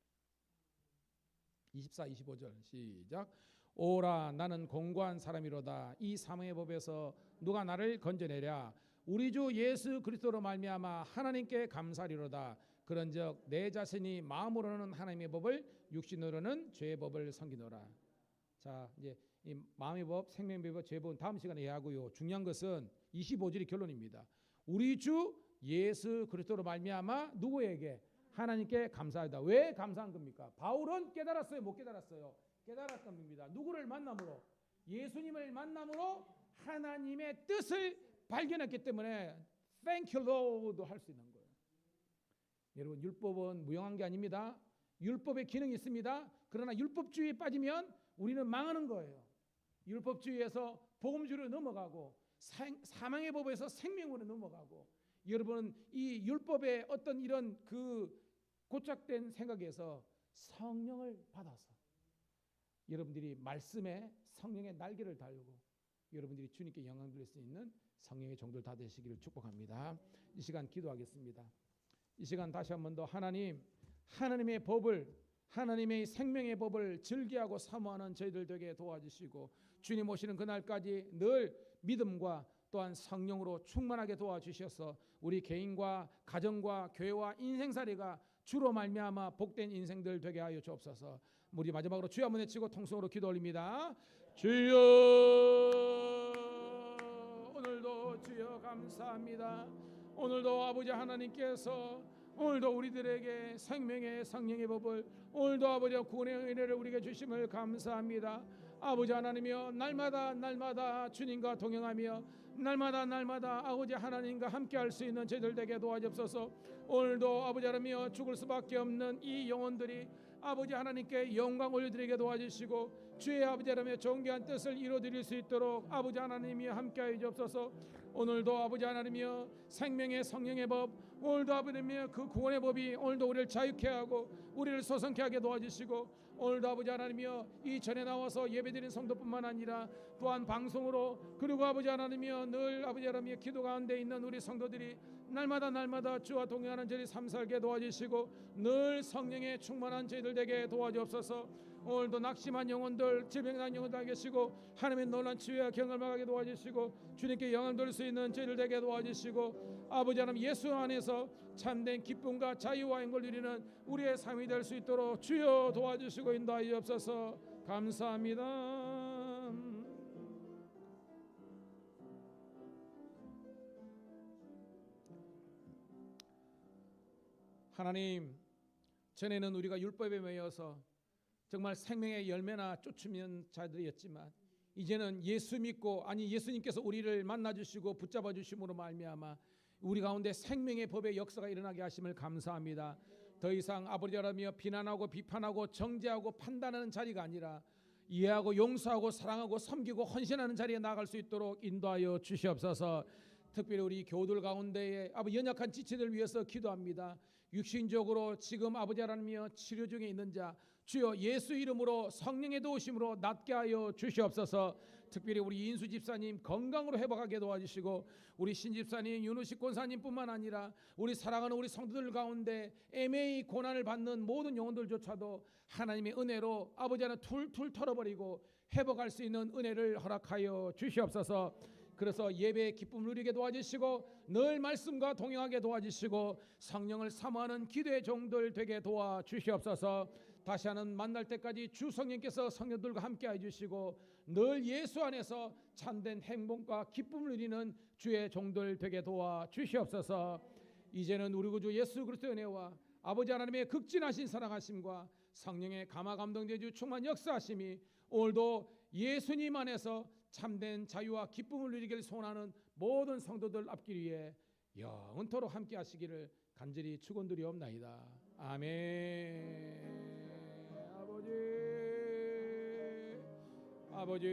24, 25절 시작. 오라, 나는 공고한 사람이로다. 이 사망의 법에서 누가 나를 건져내랴. 우리 주 예수 그리스도로 말미암아 하나님께 감사리로다. 그런즉 내 자신이 마음으로는 하나님의 법을, 육신으로는 죄의 법을 섬기노라. 자, 이제 이 마음의 법, 생명의 법, 죄의 법은 다음 시간에 이해하고요. 중요한 것은 25절이 결론입니다. 우리 주 예수 그리스도로 말미암아 누구에게? 하나님께 감사하다. 왜 감사한 겁니까? 바울은 깨달았어요, 못 깨달았어요? 깨달았던 겁니다. 누구를 만남으로? 예수님을 만남으로 하나님의 뜻을 발견했기 때문에 Thank you Lord 할 수 있는 거예요. 여러분, 율법은 무용한 게 아닙니다. 율법의 기능이 있습니다. 그러나 율법주의에 빠지면 우리는 망하는 거예요. 율법주의에서 복음주의로 넘어가고 사망의 법에서 생명으로 넘어가고, 여러분은 이 율법의 어떤 이런 그 고착된 생각에서 성령을 받아서 여러분들이 말씀에 성령의 날개를 달고 여러분들이 주님께 영광 돌릴 수 있는 성령의 종들 다 되시기를 축복합니다. 이 시간 기도하겠습니다. 이 시간 다시 한 번 더 하나님의 법을, 하나님의 생명의 법을 즐기하고 사모하는 저희들 되게 도와주시고, 주님 오시는 그날까지 늘 믿음과 또한 성령으로 충만하게 도와주셔서 우리 개인과 가정과 교회와 인생살이가 주로 말미암아 복된 인생들 되게 하여 주옵소서. 우리 마지막으로 주여 한번 외치고 통성으로 기도 올립니다. 주여, 오늘도 주여 감사합니다. 오늘도 아버지 하나님께서 오늘도 우리들에게 생명의 성령의 법을, 오늘도 아버지 구원의 은혜를 우리에게 주심을 감사합니다. 아버지 하나님이여, 날마다 주님과 동행하며 날마다 아버지 하나님과 함께할 수 있는 저희들 되게 도와주옵소서. 오늘도 아버지 하나님이여, 죽을 수밖에 없는 이 영혼들이 아버지 하나님께 영광 올려드리게 도와주시고, 주의 아버지 하나님의 존귀한 뜻을 이루어드릴 수 있도록 아버지 하나님이 함께하여 주옵소서. 오늘도 아버지 하나님이여, 생명의 성령의 법, 오늘도 아버지 하나님이여, 그 구원의 법이 오늘도 우리를 자유케 하고 우리를 소성케 하게 도와주시고, 오늘도 아버지 하나님이여, 이 전에 나와서 예배드린 성도뿐만 아니라 또한 방송으로, 그리고 아버지 하나님이여, 늘 아버지 하나님이여 기도 가운데 있는 우리 성도들이 날마다 주와 동행하는 저희 삶 살게 도와주시고, 늘 성령의 충만한 저희들 되게 도와주옵소서. 오늘도 낙심한 영혼들, 질병난 영혼들 계시고, 하나님의 놀란 치유와 경험하게 도와주시고, 주님께 영광 돌릴 수 있는 저희들 되게 도와주시고, 아버지 하나님 예수 안에서 참된 기쁨과 자유와 행복을 누리는 우리의 삶이 될 수 있도록 주여 도와주시고 인도하여 주옵소서. 감사합니다. 하나님, 전에는 우리가 율법에 매여서 정말 생명의 열매나 쫓으면 자들이었지만, 이제는 예수 믿고, 아니 예수님께서 우리를 만나주시고 붙잡아 주심으로 말미암아 우리 가운데 생명의 법의 역사가 일어나게 하심을 감사합니다. 더 이상 아버지 하나님이여, 비난하고 비판하고 정죄하고 판단하는 자리가 아니라 이해하고 용서하고 사랑하고 섬기고 헌신하는 자리에 나아갈 수 있도록 인도하여 주시옵소서. 특별히 우리 교우들 가운데에 아버지 연약한 지체들 위해서 기도합니다. 육신적으로 지금 아버지 하나님이여 치료 중에 있는 자, 주여 예수 이름으로 성령의 도우심으로 낫게 하여 주시옵소서. 특별히 우리 인수 집사님 건강으로 회복하게 도와주시고, 우리 신 집사님, 윤우식 권사님뿐만 아니라 우리 사랑하는 우리 성도들 가운데 애매히 고난을 받는 모든 영혼들조차도 하나님의 은혜로 아버지 하나 툴툴 털어버리고 회복할 수 있는 은혜를 허락하여 주시옵소서. 그래서 예배의 기쁨을 누리게 도와주시고, 늘 말씀과 동행하게 도와주시고, 성령을 사모하는 기도의 종들 되게 도와주시옵소서. 다시 하는 만날 때까지 주 성령께서 성령들과 함께 해주시고, 늘 예수 안에서 참된 행복과 기쁨을 누리는 주의 종들 되게 도와주시옵소서. 이제는 우리 구주 예수 그리스도의 은혜와 아버지 하나님의 극진하신 사랑하심과 성령의 감화 감동되주 충만 역사하심이 오늘도 예수님 안에서 참된 자유와 기쁨을 누리기를 소원하는 모든 성도들 앞길 위해 영원토록 함께 하시기를 간절히 축원드리옵나이다. 아멘. 아버지